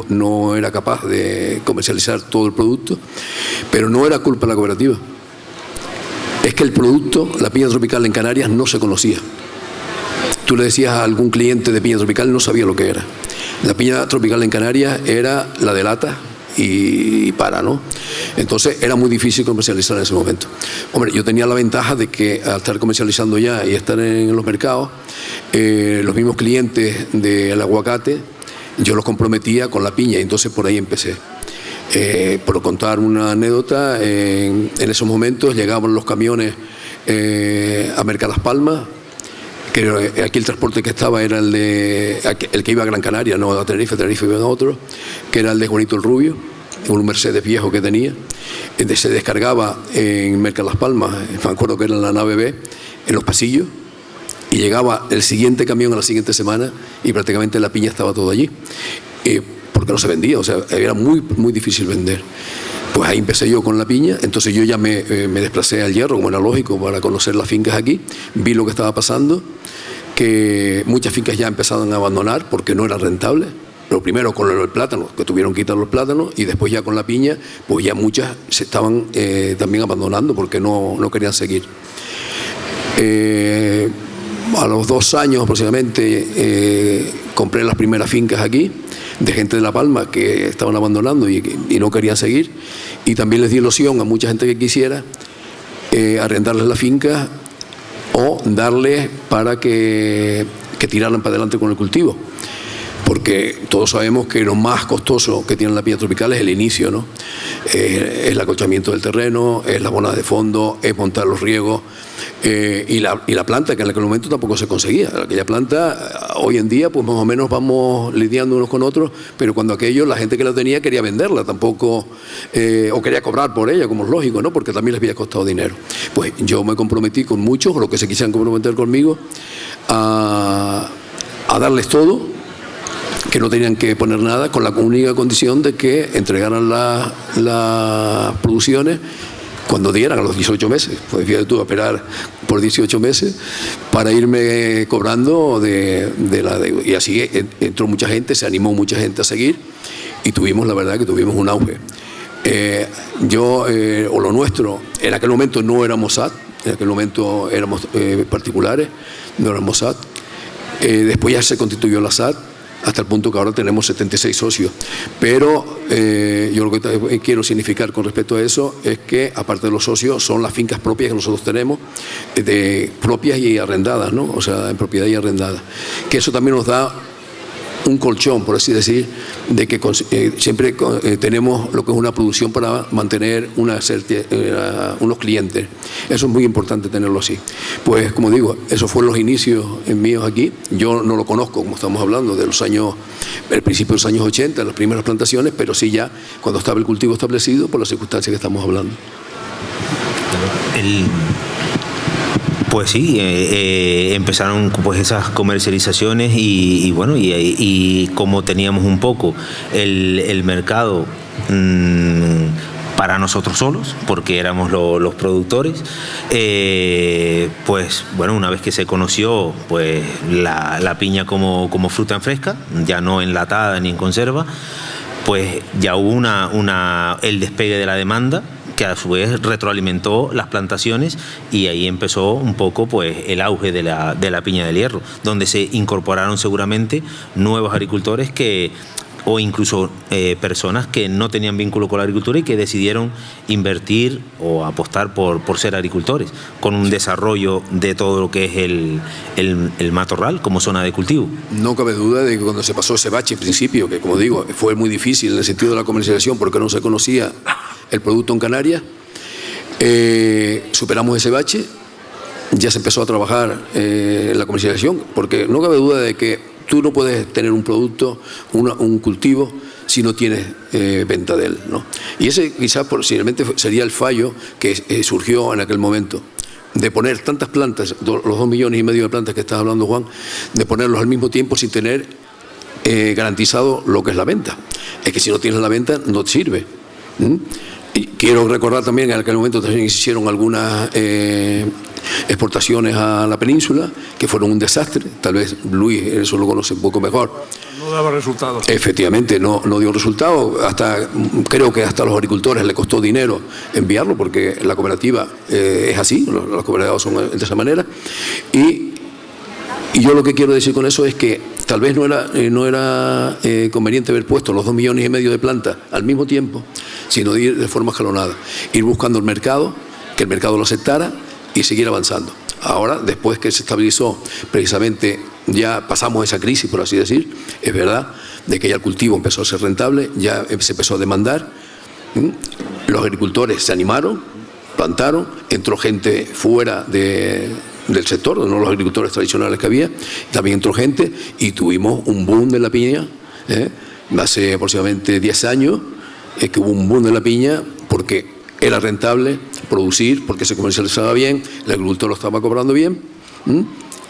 no era capaz de comercializar todo el producto, pero no era culpa de la cooperativa. Es que el producto, la piña tropical en Canarias, no se conocía. Tú le decías a algún cliente de piña tropical, no sabía lo que era. La piña tropical en Canarias era la de lata ¿no? Entonces era muy difícil comercializar en ese momento. Hombre, yo tenía la ventaja de que al estar comercializando ya y estar en los mercados, los mismos clientes del aguacate, yo los comprometía con la piña, y entonces por ahí empecé. Por contar una anécdota, en esos momentos llegaban los camiones a Merca Las Palmas, que aquí el transporte que estaba era el que iba a Gran Canaria, no a Tenerife iba a otro, que era el de Juanito el Rubio, un Mercedes viejo que tenía. Se descargaba en Merca Las Palmas, me acuerdo que era en la nave B, en los pasillos, y llegaba el siguiente camión a la siguiente semana y prácticamente la piña estaba todo allí, porque no se vendía, o sea, era muy, muy difícil vender. Pues ahí empecé yo con la piña, entonces yo ya me desplacé al Hierro, como era lógico, para conocer las fincas aquí, vi lo que estaba pasando, que muchas fincas ya empezaban a abandonar porque no era rentable. Lo primero con el plátano, que tuvieron que quitar los plátanos, y después ya con la piña, pues ya muchas se estaban también abandonando porque no querían seguir. A los 2 años aproximadamente compré las primeras fincas aquí, de gente de La Palma que estaban abandonando y no querían seguir, y también les di ilusión a mucha gente que quisiera arrendarles la finca o darles para que tiraran para adelante con el cultivo, porque todos sabemos que lo más costoso que tiene la piña tropical es el inicio, ¿no? Es el acolchamiento del terreno, es la abonada de fondo, es montar los riegos, y la planta, que en aquel momento tampoco se conseguía. Aquella planta, hoy en día, pues más o menos vamos lidiando unos con otros, pero cuando aquello, la gente que la tenía quería venderla tampoco, o quería cobrar por ella, como es lógico, ¿no? Porque también les había costado dinero. Pues yo me comprometí con muchos, o los que se quisieran comprometer conmigo, a darles todo, que no tenían que poner nada, con la única condición de que entregaran las producciones cuando dieran, a los 18 meses. Pues fíjate tú, esperar por 18 meses para irme cobrando de la deuda. Y así entró mucha gente, se animó mucha gente a seguir, y la verdad que tuvimos un auge. O lo nuestro, en aquel momento no éramos SAT, en aquel momento éramos particulares, no éramos SAT. Después ya se constituyó la SAT, hasta el punto que ahora tenemos 76 socios. Pero yo lo que quiero significar con respecto a eso es que, aparte de los socios, son las fincas propias que nosotros tenemos, propias y arrendadas, ¿no? O sea, en propiedad y arrendada. Que eso también nos da un colchón, por así decir, de que siempre tenemos lo que es una producción para mantener unos clientes. Eso es muy importante tenerlo así. Pues, como digo, eso fueron los inicios míos aquí. Yo no lo conozco, como estamos hablando, el principio de los años 80, las primeras plantaciones, pero sí ya cuando estaba el cultivo establecido, por las circunstancias que estamos hablando. Pues sí, empezaron pues esas comercializaciones y bueno, y como teníamos un poco el mercado para nosotros solos, porque éramos los productores, pues bueno, una vez que se conoció pues la piña como fruta en fresca, ya no enlatada ni en conserva, pues ya hubo el despegue de la demanda, que a su vez retroalimentó las plantaciones, y ahí empezó un poco pues el auge de la piña del Hierro, donde se incorporaron seguramente nuevos agricultores que o incluso personas que no tenían vínculo con la agricultura y que decidieron invertir o apostar por ser agricultores, con un desarrollo de todo lo que es el matorral como zona de cultivo. No cabe duda de que cuando se pasó ese bache en principio, que como digo, fue muy difícil en el sentido de la comercialización porque no se conocía el producto en Canarias, superamos ese bache, ya se empezó a trabajar en la comercialización, porque no cabe duda de que tú no puedes tener un producto, un cultivo, si no tienes venta de él, ¿no? Y ese quizás posiblemente sería el fallo que surgió en aquel momento, de poner tantas plantas, los 2,5 millones de plantas que estás hablando, Juan, de ponerlos al mismo tiempo sin tener garantizado lo que es la venta. Es que si no tienes la venta no te sirve. Y quiero recordar también que en aquel momento también se hicieron algunas exportaciones a la península que fueron un desastre. Tal vez Luis eso lo conoce un poco mejor. No daba resultados. Efectivamente, no dio resultado. Creo que hasta a los agricultores le costó dinero enviarlo porque la cooperativa es así, las cooperativas son de esa manera. Y yo lo que quiero decir con eso es que tal vez no era conveniente haber puesto los 2,5 millones de plantas al mismo tiempo, sino ir de forma escalonada, ir buscando el mercado, que el mercado lo aceptara y seguir avanzando. Ahora, después que se estabilizó, precisamente ya pasamos esa crisis, por así decir, es verdad, de que ya el cultivo empezó a ser rentable, ya se empezó a demandar, los agricultores se animaron, plantaron, entró gente fuera del sector, no los agricultores tradicionales que había, también entró gente y tuvimos un boom de la piña, hace aproximadamente 10 años, que hubo un boom de la piña porque era rentable producir, porque se comercializaba bien, el agricultor lo estaba cobrando bien,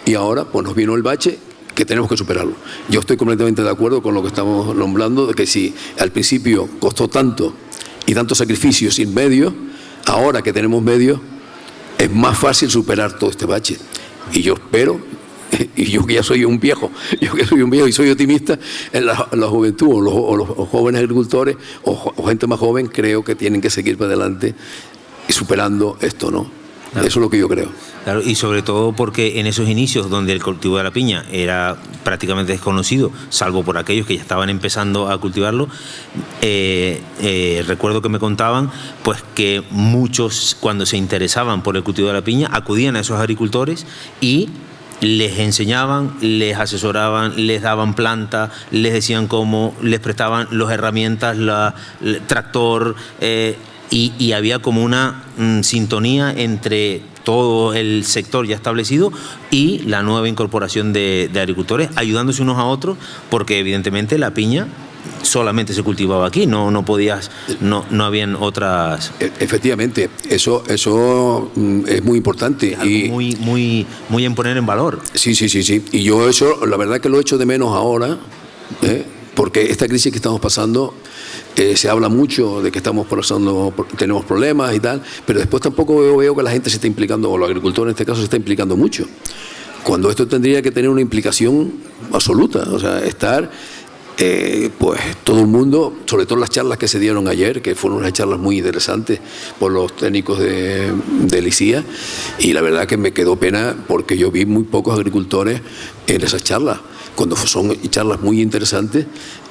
y ahora pues nos vino el bache que tenemos que superarlo. Yo estoy completamente de acuerdo con lo que estamos nombrando, de que si al principio costó tanto y tantos sacrificios sin medios, ahora que tenemos medios, es más fácil superar todo este bache. Y yo espero, y yo que ya soy un viejo, y soy optimista, en la juventud o los jóvenes agricultores o gente más joven, creo que tienen que seguir para adelante y superando esto, ¿no? Claro. Eso es lo que yo creo. Claro, y sobre todo porque en esos inicios donde el cultivo de la piña era prácticamente desconocido, salvo por aquellos que ya estaban empezando a cultivarlo, recuerdo que me contaban pues que muchos, cuando se interesaban por el cultivo de la piña, acudían a esos agricultores y les enseñaban, les asesoraban, les daban planta, les decían cómo, les prestaban las herramientas, el tractor, y había como una sintonía entre todo el sector ya establecido y la nueva incorporación de agricultores, ayudándose unos a otros, porque evidentemente la piña solamente se cultivaba aquí, no habían otras. Efectivamente, eso es muy importante. Es algo muy en poner en valor. Sí. Y yo eso, la verdad que lo echo de menos ahora, porque esta crisis que estamos pasando, se habla mucho de que tenemos problemas y tal, pero después tampoco veo que la gente se esté implicando, o los agricultores en este caso se está implicando mucho, cuando esto tendría que tener una implicación absoluta, o sea, estar pues todo el mundo, sobre todo las charlas que se dieron ayer, que fueron unas charlas muy interesantes por los técnicos de ICIA, y la verdad que me quedó pena porque yo vi muy pocos agricultores en esas charlas, cuando son charlas muy interesantes,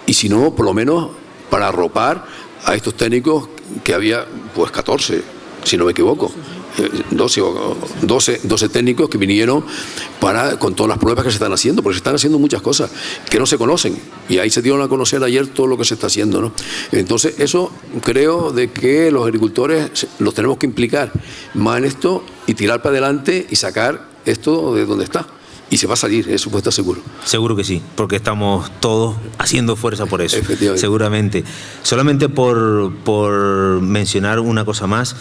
y si no, por lo menos para arropar a estos técnicos, que había pues 14, si no me equivoco, 12 técnicos que vinieron con todas las pruebas que se están haciendo, porque se están haciendo muchas cosas que no se conocen, y ahí se dieron a conocer ayer todo lo que se está haciendo, ¿no? Entonces eso creo de que los agricultores los tenemos que implicar más en esto y tirar para adelante y sacar esto de donde está. Y se va a salir, eso puede estar seguro. Seguro que sí, porque estamos todos haciendo fuerza por eso, seguramente. Solamente por mencionar una cosa más,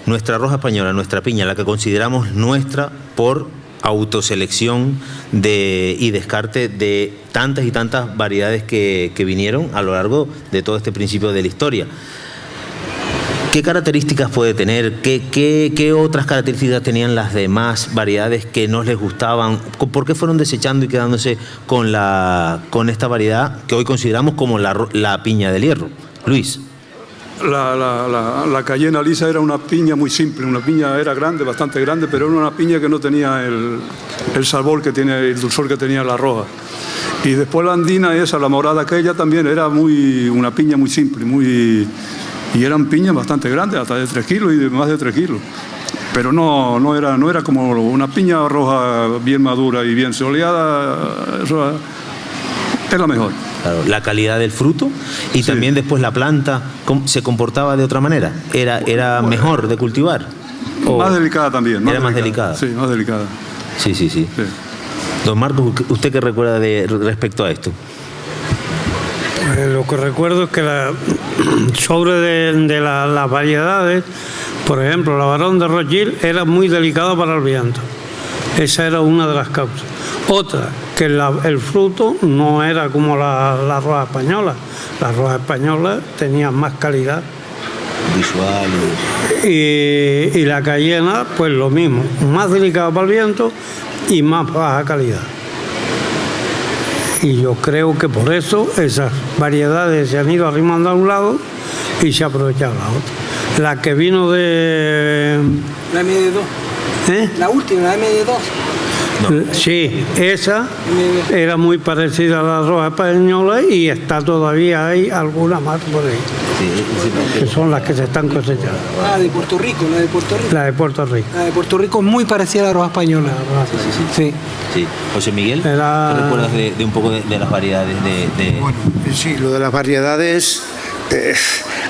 nuestra roja española, nuestra piña, la que consideramos nuestra por autoselección y descarte de tantas y tantas variedades que vinieron a lo largo de todo este principio de la historia. ¿Qué características puede tener? ¿Qué otras características tenían las demás variedades que no les gustaban? ¿Por qué fueron desechando y quedándose con esta variedad que hoy consideramos como la piña del Hierro? Luis. La Cayena lisa era una piña muy simple, una piña era grande, bastante grande, pero era una piña que no tenía el sabor que tiene, el dulzor que tenía la roja. Y después la andina esa, la morada aquella también era una piña muy simple, y eran piñas bastante grandes, hasta de 3 kilos y de más de 3 kilos. Pero no era como una piña roja bien madura y bien soleada, eso es la mejor. Claro, la calidad del fruto y Sí. también después la planta se comportaba de otra manera. Era mejor de cultivar. ¿O Más delicada también. Era más delicada. Sí, más delicada. Sí. Sí. Don Marcos, ¿usted qué recuerda respecto a esto? Lo que recuerdo es que sobre las variedades, por ejemplo, la Barón de Rothschild era muy delicada para el viento. Esa era una de las causas. Otra, que el fruto no era como la roja española. La roja española tenía más calidad. Visual. Y la cayena, pues lo mismo, más delicada para el viento y más baja calidad. Y yo creo que por eso esas variedades se han ido arrimando a un lado y se ha aprovechado la otra. La que vino de... La MD2. ¿Eh? La última, la MD2. Sí, esa era muy parecida a la roja española y está todavía ahí alguna más por ahí, que son las que se están cosechando. Ah, de Puerto Rico, la de Puerto Rico. La de Puerto Rico. La de Puerto Rico es muy parecida a la roja española. Sí. Sí. José Miguel, ¿qué recuerdas de un poco de las variedades de... Bueno, sí, lo de las variedades,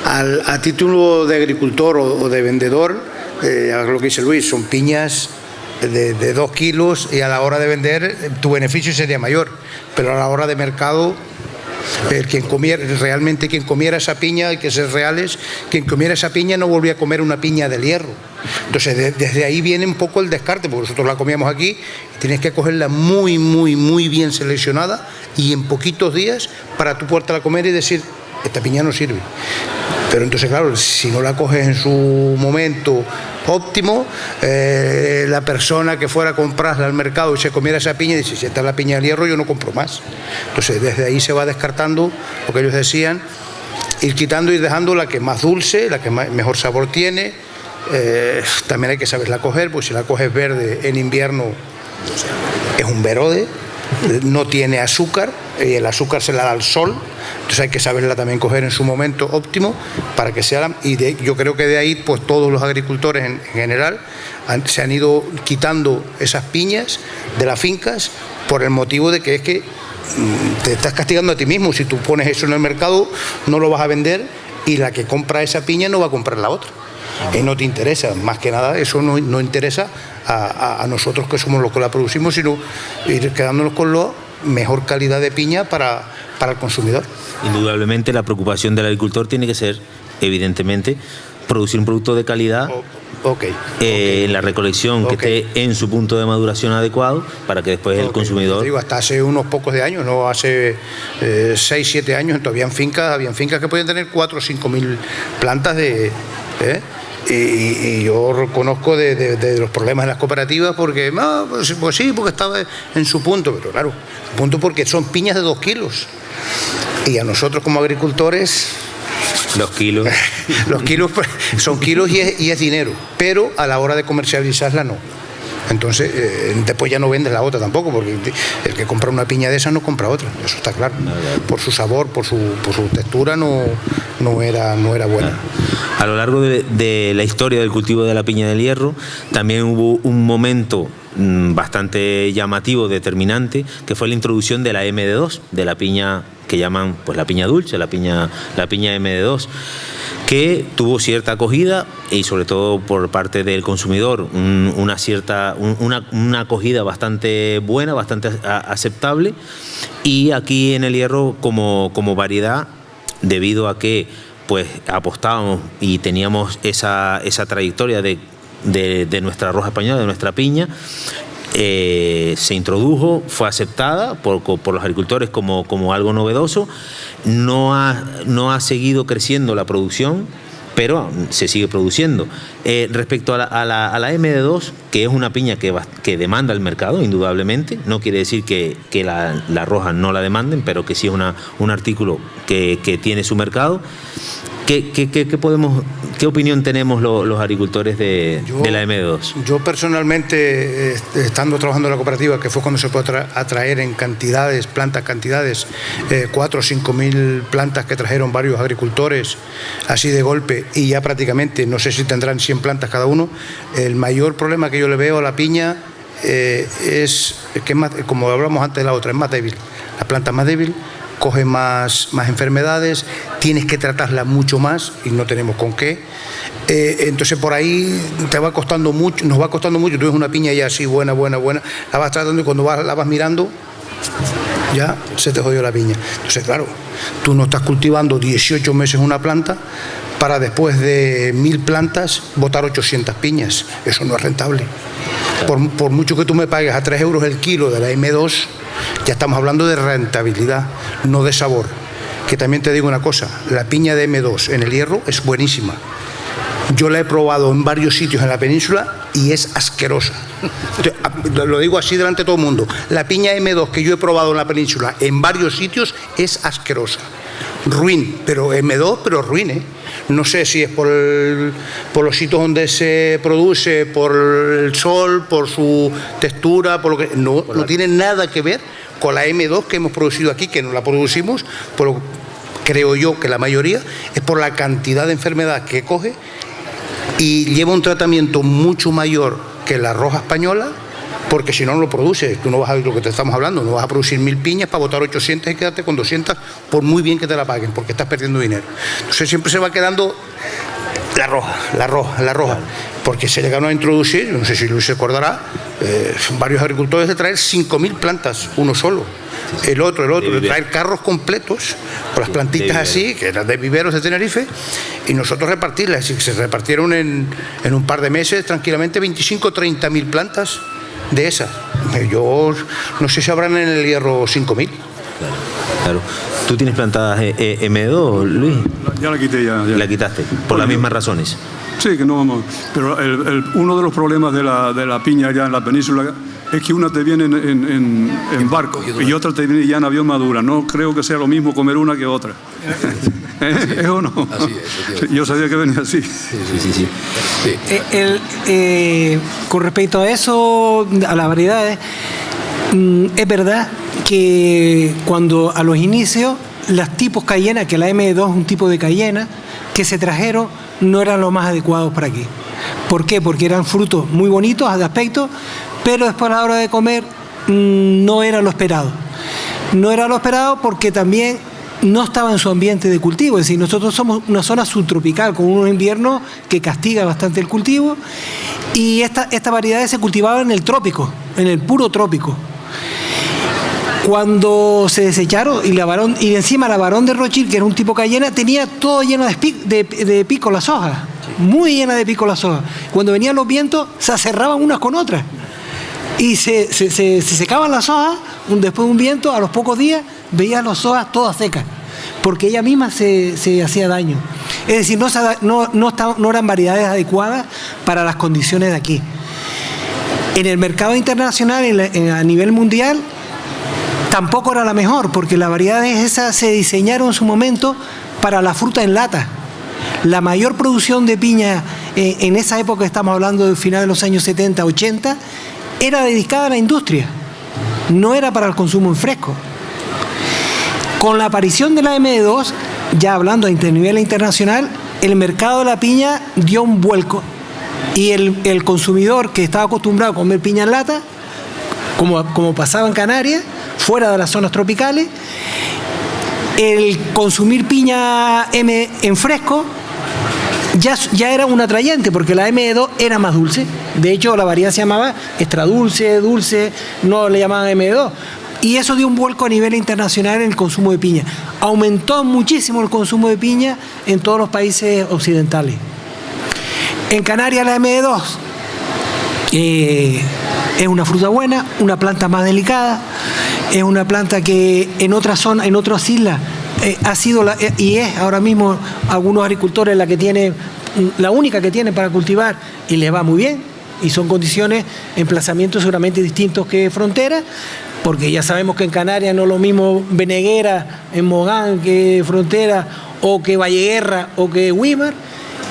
a título de agricultor o de vendedor, lo que dice Luis, son piñas de 2 kilos y a la hora de vender tu beneficio sería mayor, pero a la hora de mercado realmente quien comiera esa piña, hay que ser reales, quien comiera esa piña no volvía a comer una piña del Hierro. Entonces desde ahí viene un poco el descarte, porque nosotros la comíamos aquí y tienes que cogerla muy bien seleccionada y en poquitos días para tú podértela comer y decir, esta piña no sirve. Pero entonces, claro, si no la coges en su momento óptimo, la persona que fuera a comprarla al mercado y se comiera esa piña, dice, si esta es la piña del Hierro, yo no compro más. Entonces, desde ahí se va descartando lo que ellos decían, ir quitando, ir dejando la que más dulce, la que mejor sabor tiene. También hay que saberla coger, pues si la coges verde en invierno, es un verode, no tiene azúcar, y el azúcar se la da al sol. Entonces hay que saberla también coger en su momento óptimo para que sea yo creo que de ahí pues todos los agricultores en general se han ido quitando esas piñas de las fincas por el motivo de que es que te estás castigando a ti mismo. Si tú pones eso en el mercado no lo vas a vender y la que compra esa piña no va a comprar la otra. Y no te interesa, más que nada eso no interesa a nosotros que somos los que la producimos, sino ir quedándonos con la mejor calidad de piña para el consumidor. Indudablemente la preocupación del agricultor tiene que ser, evidentemente, producir un producto de calidad en la recolección que esté en su punto de maduración adecuado para que después el consumidor... Digo, hasta hace unos pocos de años, no hace 6, 7 años, todavía habían fincas que podían tener 4 o 5 mil plantas y yo reconozco de los problemas de las cooperativas porque, pues sí, porque estaba en su punto, pero claro, punto porque son piñas de 2 kilos. Y a nosotros como agricultores... Los kilos. Los kilos son kilos y es dinero, pero a la hora de comercializarla no. Entonces, después ya no vendes la otra tampoco, porque el que compra una piña de esa no compra otra, eso está claro. Por su sabor, por su textura no era buena. A lo largo de la historia del cultivo de la piña del Hierro, también hubo un momento bastante llamativo, determinante, que fue la introducción de la MD2, de la piña que llaman pues la piña dulce, la piña MD2, que tuvo cierta acogida y sobre todo por parte del consumidor una acogida bastante buena, bastante aceptable, y aquí en el Hierro como variedad, debido a que pues apostábamos y teníamos esa trayectoria de nuestra roja española, de nuestra piña, se introdujo, fue aceptada por los agricultores como algo novedoso. No ha seguido creciendo la producción, pero se sigue produciendo. Respecto a la MD2, que es una piña que demanda el mercado, indudablemente, no quiere decir que la roja no la demanden, pero que sí es un artículo que tiene su mercado. ¿Qué opinión tenemos los agricultores de la M2? Yo personalmente, estando trabajando en la cooperativa, que fue cuando se pudo atraer en cantidades, 4 o 5 mil plantas que trajeron varios agricultores así de golpe, y ya prácticamente, no sé si tendrán 100 plantas cada uno, el mayor problema que yo le veo a la piña es que, como hablamos antes de la otra, es más débil. La planta es más débil, coge más enfermedades, tienes que tratarla mucho más y no tenemos con qué. Entonces por ahí te va costando mucho, nos va costando mucho. Tú ves una piña ya así buena, la vas tratando y cuando la vas mirando ya se te jodió la piña. Entonces claro, tú no estás cultivando 18 meses una planta para después de 1000 plantas botar 800 piñas. Eso no es rentable. Por mucho que tú me pagues a 3 euros el kilo de la M2, ya estamos hablando de rentabilidad, no de sabor. Que también te digo una cosa, la piña de M2 en el Hierro es buenísima. Yo la he probado en varios sitios en la península y es asquerosa. Lo digo así delante de todo el mundo. La piña M2 que yo he probado en la península en varios sitios es asquerosa. Ruin, pero M2, pero ruin, ¿eh? No sé si es por los sitios donde se produce, por el sol, por su textura, por lo que no tiene nada que ver con la M2 que hemos producido aquí, que no la producimos, pero creo yo que la mayoría es por la cantidad de enfermedad que coge y lleva un tratamiento mucho mayor que la roja española, porque si no lo produces, tú no vas a ver lo que te estamos hablando, no vas a producir 1000 piñas para botar 800 y quedarte con 200 por muy bien que te la paguen, porque estás perdiendo dinero. Entonces siempre se va quedando la roja, porque se llegaron a introducir, no sé si Luis se acordará, varios agricultores de traer 5000 plantas, uno solo. El otro, de traer carros completos con las plantitas así, que eran de viveros de Tenerife, y nosotros repartirlas. Y se repartieron en un par de meses tranquilamente 25 o 30.000 plantas de esas. Yo no sé si habrán en el Hierro 5.000. Claro. ¿Tú tienes plantadas M2, Luis? Ya la quité, ya. ¿La quitaste? ¿Por las mismas razones? Sí, que no vamos. Pero uno de los problemas de la piña allá en la península es que una te viene en barco y otra te viene ya en avión madura. No creo que sea lo mismo comer una que otra. ¿Es o no? Así es. Yo sabía que venía así. Sí. Con respecto a eso, a las variedades, es verdad que cuando a los inicios, las tipos Cayena, que la M2 es un tipo de Cayena, que se trajeron, no eran los más adecuados para aquí. ¿Por qué? Porque eran frutos muy bonitos de aspecto, pero después a la hora de comer no era lo esperado. No era lo esperado porque también no estaba en su ambiente de cultivo. Es decir, nosotros somos una zona subtropical con un invierno que castiga bastante el cultivo, y estas variedades se cultivaban en el trópico, en el puro trópico. Cuando se desecharon y encima la Barón de Rothschild, que era un tipo Cayena, tenía todo lleno de pico las hojas, muy llena de pico las hojas. Cuando venían los vientos se aserraban unas con otras y se secaban las hojas. Después de un viento, a los pocos días veías las hojas todas secas, porque ella misma se hacía daño. Es decir, no eran variedades adecuadas para las condiciones de aquí. En el mercado internacional, a nivel mundial, tampoco era la mejor, porque las variedades esas se diseñaron en su momento para la fruta en lata. La mayor producción de piña en esa época, estamos hablando del final de los años 70, 80, era dedicada a la industria, no era para el consumo en fresco. Con la aparición de la M2, ya hablando a nivel internacional, el mercado de la piña dio un vuelco, y el consumidor que estaba acostumbrado a comer piña en lata, como pasaba en Canarias, fuera de las zonas tropicales, el consumir piña M en fresco ya era un atrayente, porque la M2 era más dulce. De hecho, la variedad se llamaba extra dulce, no le llamaban M2. Y eso dio un vuelco a nivel internacional en el consumo de piña. Aumentó muchísimo el consumo de piña en todos los países occidentales. En Canarias la M2 es una fruta buena, una planta más delicada, es una planta que en otras zonas, en otras islas, ha sido y es ahora mismo algunos agricultores la única que tienen para cultivar, y les va muy bien, y son condiciones, emplazamientos seguramente distintos que frontera, porque ya sabemos que en Canarias no es lo mismo Beneguera, en Mogán, que frontera, o que Valleguerra o que Weimar,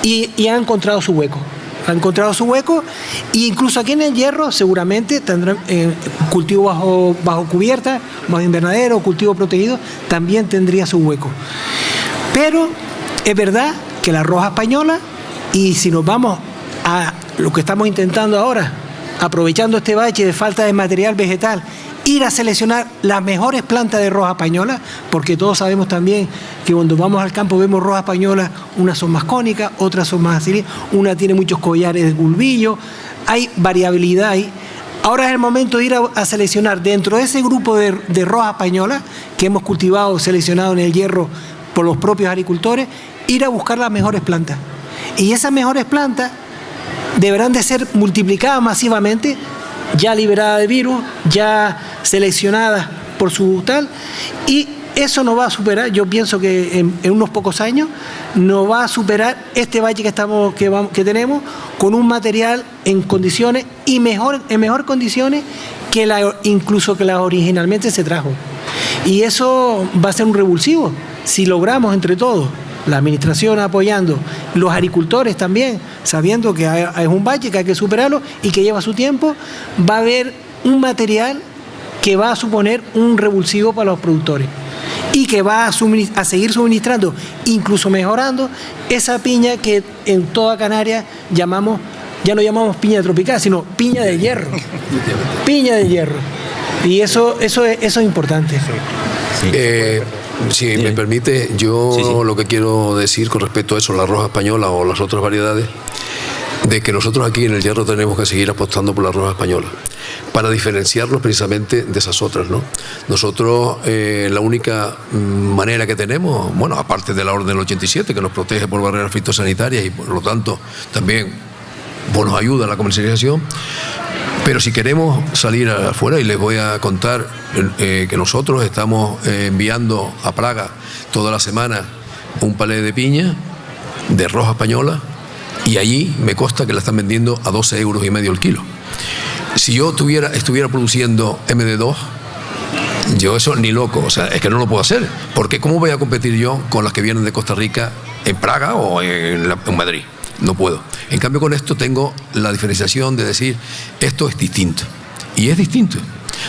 y han encontrado su hueco. Han encontrado su hueco, e incluso aquí en el Hierro seguramente tendrán cultivo bajo cubierta, bajo invernadero, cultivo protegido, también tendría su hueco. Pero es verdad que la roja española, y si nos vamos a lo que estamos intentando ahora, aprovechando este bache de falta de material vegetal, ir a seleccionar las mejores plantas de roja española, porque todos sabemos también que cuando vamos al campo vemos roja española, unas son más cónicas, otras son más así, una tiene muchos collares de bulbillo, hay variabilidad ahí. Ahora es el momento de ir a seleccionar dentro de ese grupo de roja española que hemos cultivado, seleccionado en el Hierro por los propios agricultores, ir a buscar las mejores plantas. Y esas mejores plantas deberán de ser multiplicadas masivamente, ya liberadas de virus, ya seleccionadas por su tal, y eso nos va a superar, yo pienso que en unos pocos años, nos va a superar este valle que tenemos, con un material en condiciones, y en mejor condiciones que incluso que la originalmente se trajo. Y eso va a ser un revulsivo, si logramos entre todos, la administración apoyando, los agricultores también, sabiendo que es un valle que hay que superarlo y que lleva su tiempo, va a haber un material que va a suponer un revulsivo para los productores y que va a seguir suministrando, incluso mejorando, esa piña que en toda Canarias ya no llamamos piña tropical, sino piña de hierro. Piña de hierro. Y eso es importante. Si me permite, yo lo que quiero decir con respecto a eso, la roja española o las otras variedades, de que nosotros aquí en el Hierro tenemos que seguir apostando por la roja española para diferenciarlos precisamente de esas otras, ¿no? Nosotros la única manera que tenemos, bueno, aparte de la Orden del 87 que nos protege por barreras fitosanitarias y por lo tanto también nos ayuda a la comercialización, pero si queremos salir afuera, y les voy a contar que nosotros estamos enviando a Praga toda la semana un palé de piña de roja española, y allí me consta que la están vendiendo a 12,5 euros el kilo. Si yo estuviera produciendo MD2, yo eso ni loco, o sea, es que no lo puedo hacer, porque ¿cómo voy a competir yo con las que vienen de Costa Rica en Praga o en Madrid? No puedo. En cambio, con esto tengo la diferenciación de decir, esto es distinto. Y es distinto.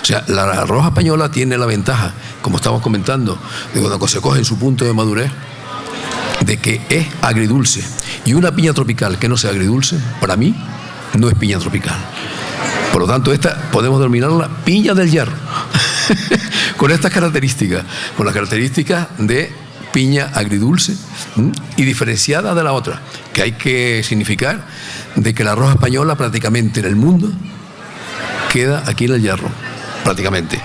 O sea, la roja española tiene la ventaja, como estamos comentando, de cuando se coge en su punto de madurez, de que es agridulce. Y una piña tropical que no sea agridulce, para mí, no es piña tropical. Por lo tanto, esta podemos denominarla piña del Hierro. Con estas características, con las características de piña agridulce y diferenciada de la otra, que hay que significar de que la roja española prácticamente en el mundo queda aquí en el Hierro, prácticamente.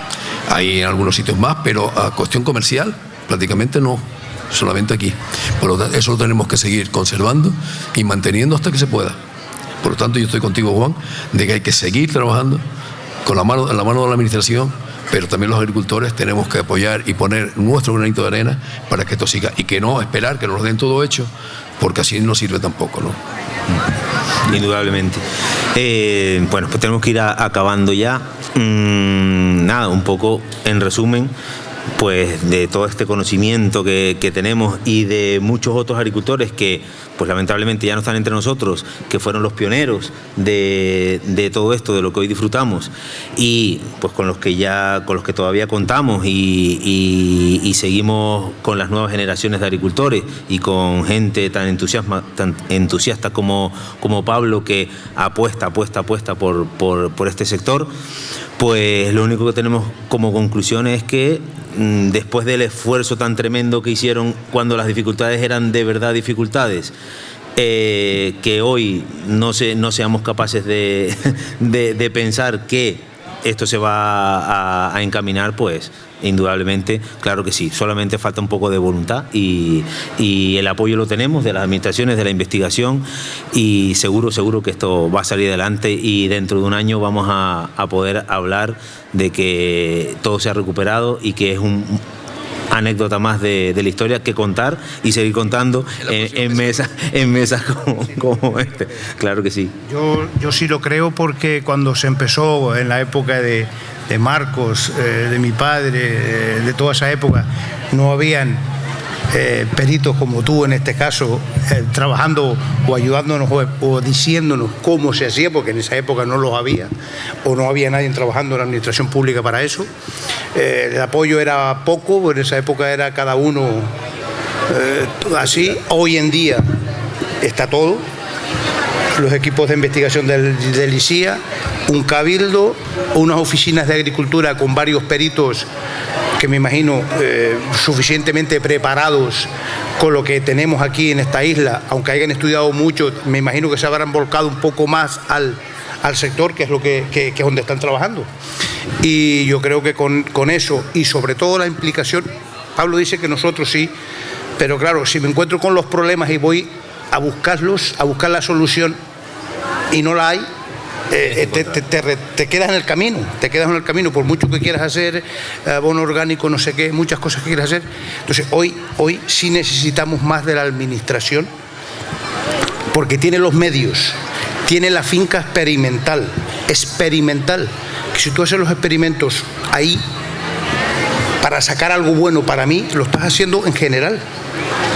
Hay en algunos sitios más, pero a cuestión comercial prácticamente no, solamente aquí. Por lo tanto, eso lo tenemos que seguir conservando y manteniendo hasta que se pueda. Por lo tanto, yo estoy contigo, Juan, de que hay que seguir trabajando con la mano de la administración, pero también los agricultores tenemos que apoyar y poner nuestro granito de arena para que esto siga, y que no esperar que nos den todo hecho, porque así no sirve tampoco, ¿no? Indudablemente. Bueno, pues tenemos que ir acabando ya. Nada, un poco en resumen, pues de todo este conocimiento que tenemos y de muchos otros agricultores que pues lamentablemente ya no están entre nosotros, que fueron los pioneros de todo esto, de lo que hoy disfrutamos, y pues con los que todavía contamos y seguimos con las nuevas generaciones de agricultores y con gente tan entusiasta como Pablo, que apuesta por este sector. Pues lo único que tenemos como conclusión es que después del esfuerzo tan tremendo que hicieron cuando las dificultades eran de verdad dificultades, que hoy no seamos capaces de pensar que esto se va a encaminar, pues indudablemente, claro que sí, solamente falta un poco de voluntad y el apoyo lo tenemos de las administraciones, de la investigación, y seguro que esto va a salir adelante, y dentro de un año vamos a poder hablar de que todo se ha recuperado y que es un anécdota más de la historia que contar y seguir contando en mesas como este. Claro que sí. Yo sí lo creo, porque cuando se empezó en la época de Marcos, de mi padre, de toda esa época, no habían peritos como tú en este caso, trabajando o ayudándonos o diciéndonos cómo se hacía, porque en esa época no los había o no había nadie trabajando en la administración pública para eso. El apoyo era poco, en esa época era cada uno así. Hoy en día está todo, los equipos de investigación del ICIA, un cabildo, unas oficinas de agricultura con varios peritos que me imagino suficientemente preparados con lo que tenemos aquí en esta isla, aunque hayan estudiado mucho, me imagino que se habrán volcado un poco más al sector, que es lo que es donde están trabajando. Y yo creo que con eso, y sobre todo la implicación, Pablo dice que nosotros sí, pero claro, si me encuentro con los problemas y voy a buscarlos, a buscar la solución y no la hay, te quedas en el camino, por mucho que quieras hacer, abono orgánico, no sé qué, muchas cosas que quieras hacer. Entonces hoy sí necesitamos más de la administración, porque tiene los medios, tiene la finca experimental, que si tú haces los experimentos ahí, para sacar algo bueno para mí, lo estás haciendo en general.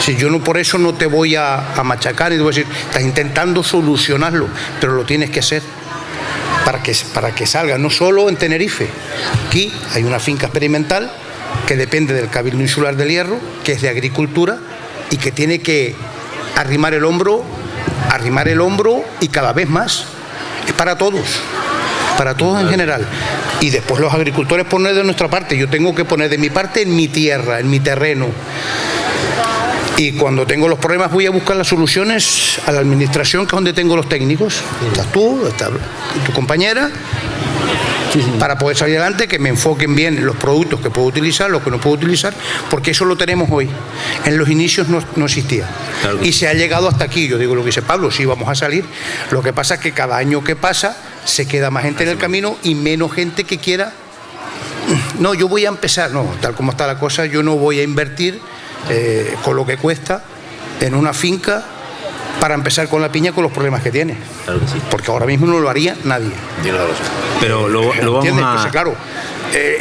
Si yo no, por eso no te voy a machacar y te voy a decir, estás intentando solucionarlo, pero lo tienes que hacer para que salga, no solo en Tenerife. Aquí hay una finca experimental que depende del Cabildo Insular del Hierro, que es de agricultura y que tiene que arrimar el hombro y cada vez más. Es para todos en general. Y después los agricultores ponen de nuestra parte. Yo tengo que poner de mi parte en mi tierra, en mi terreno. Y cuando tengo los problemas voy a buscar las soluciones a la administración, que es donde tengo los técnicos. Estás tú, está tu compañera, para poder salir adelante, que me enfoquen bien los productos que puedo utilizar, los que no puedo utilizar, porque eso lo tenemos hoy. En los inicios no existía. Claro. Y se ha llegado hasta aquí. Yo digo lo que dice Pablo, sí, vamos a salir. Lo que pasa es que cada año que pasa se queda más gente en el camino y menos gente que quiera. No, yo voy a empezar. No, tal como está la cosa, yo no voy a invertir con lo que cuesta en una finca para empezar con la piña con los problemas que tiene. Claro que sí. Porque ahora mismo no lo haría nadie. Pero lo vamos a... Entonces, claro,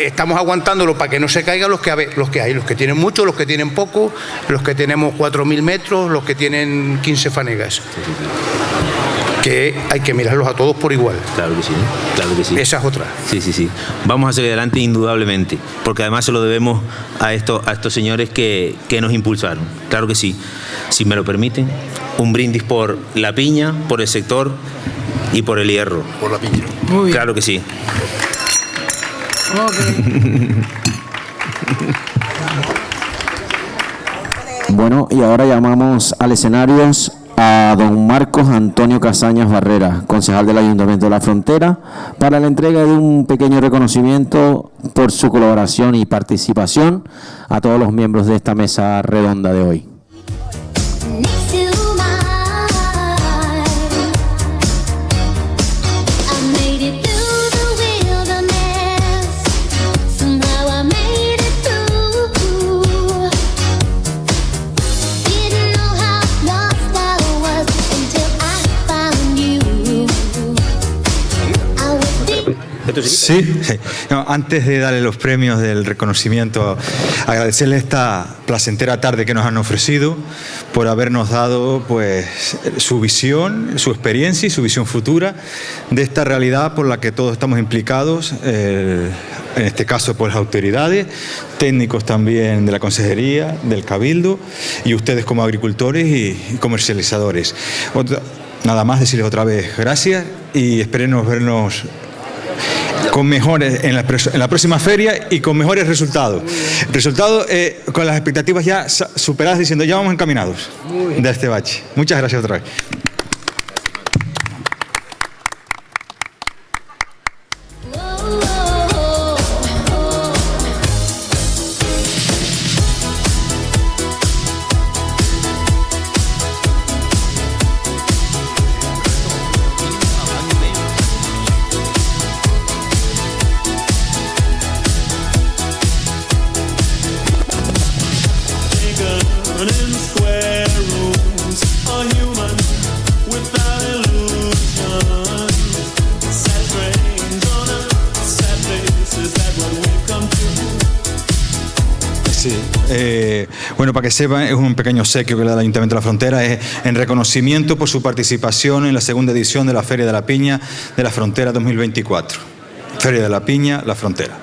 estamos aguantándolo para que no se caigan los que hay, los que tienen mucho, los que tienen poco, los que tenemos 4.000 metros, los que tienen 15 fanegas. Que hay que mirarlos a todos por igual. Claro que sí. Esa es otra. Sí. Vamos a seguir adelante indudablemente, porque además se lo debemos a estos señores que nos impulsaron. Claro que sí. Si me lo permiten, un brindis por la piña, por el sector y por el hierro. Por la piña. Muy bien. Claro que sí. Okay. Bueno, y ahora llamamos al escenario a don Marcos Antonio Casañas Barrera, concejal del Ayuntamiento de La Frontera, para la entrega de un pequeño reconocimiento por su colaboración y participación a todos los miembros de esta mesa redonda de hoy. Sí, no, antes de darle los premios del reconocimiento, agradecerle esta placentera tarde que nos han ofrecido por habernos dado pues su visión, su experiencia y su visión futura de esta realidad por la que todos estamos implicados, en este caso pues las autoridades, técnicos también de la consejería, del cabildo y ustedes como agricultores y comercializadores. Nada más decirles otra vez gracias y esperemos vernos con mejores en la próxima feria y con mejores resultados. Resultados con las expectativas ya superadas, diciendo ya vamos encaminados de este bache. Muchas gracias otra vez. In square rooms, a human Sí. Bueno, para que sepan, es un pequeño obsequio que le da el Ayuntamiento de La Frontera, es en reconocimiento por su participación en la segunda edición de la Feria de la Piña de La Frontera 2024. Feria de la Piña, La Frontera.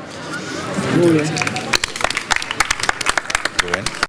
Muy bien.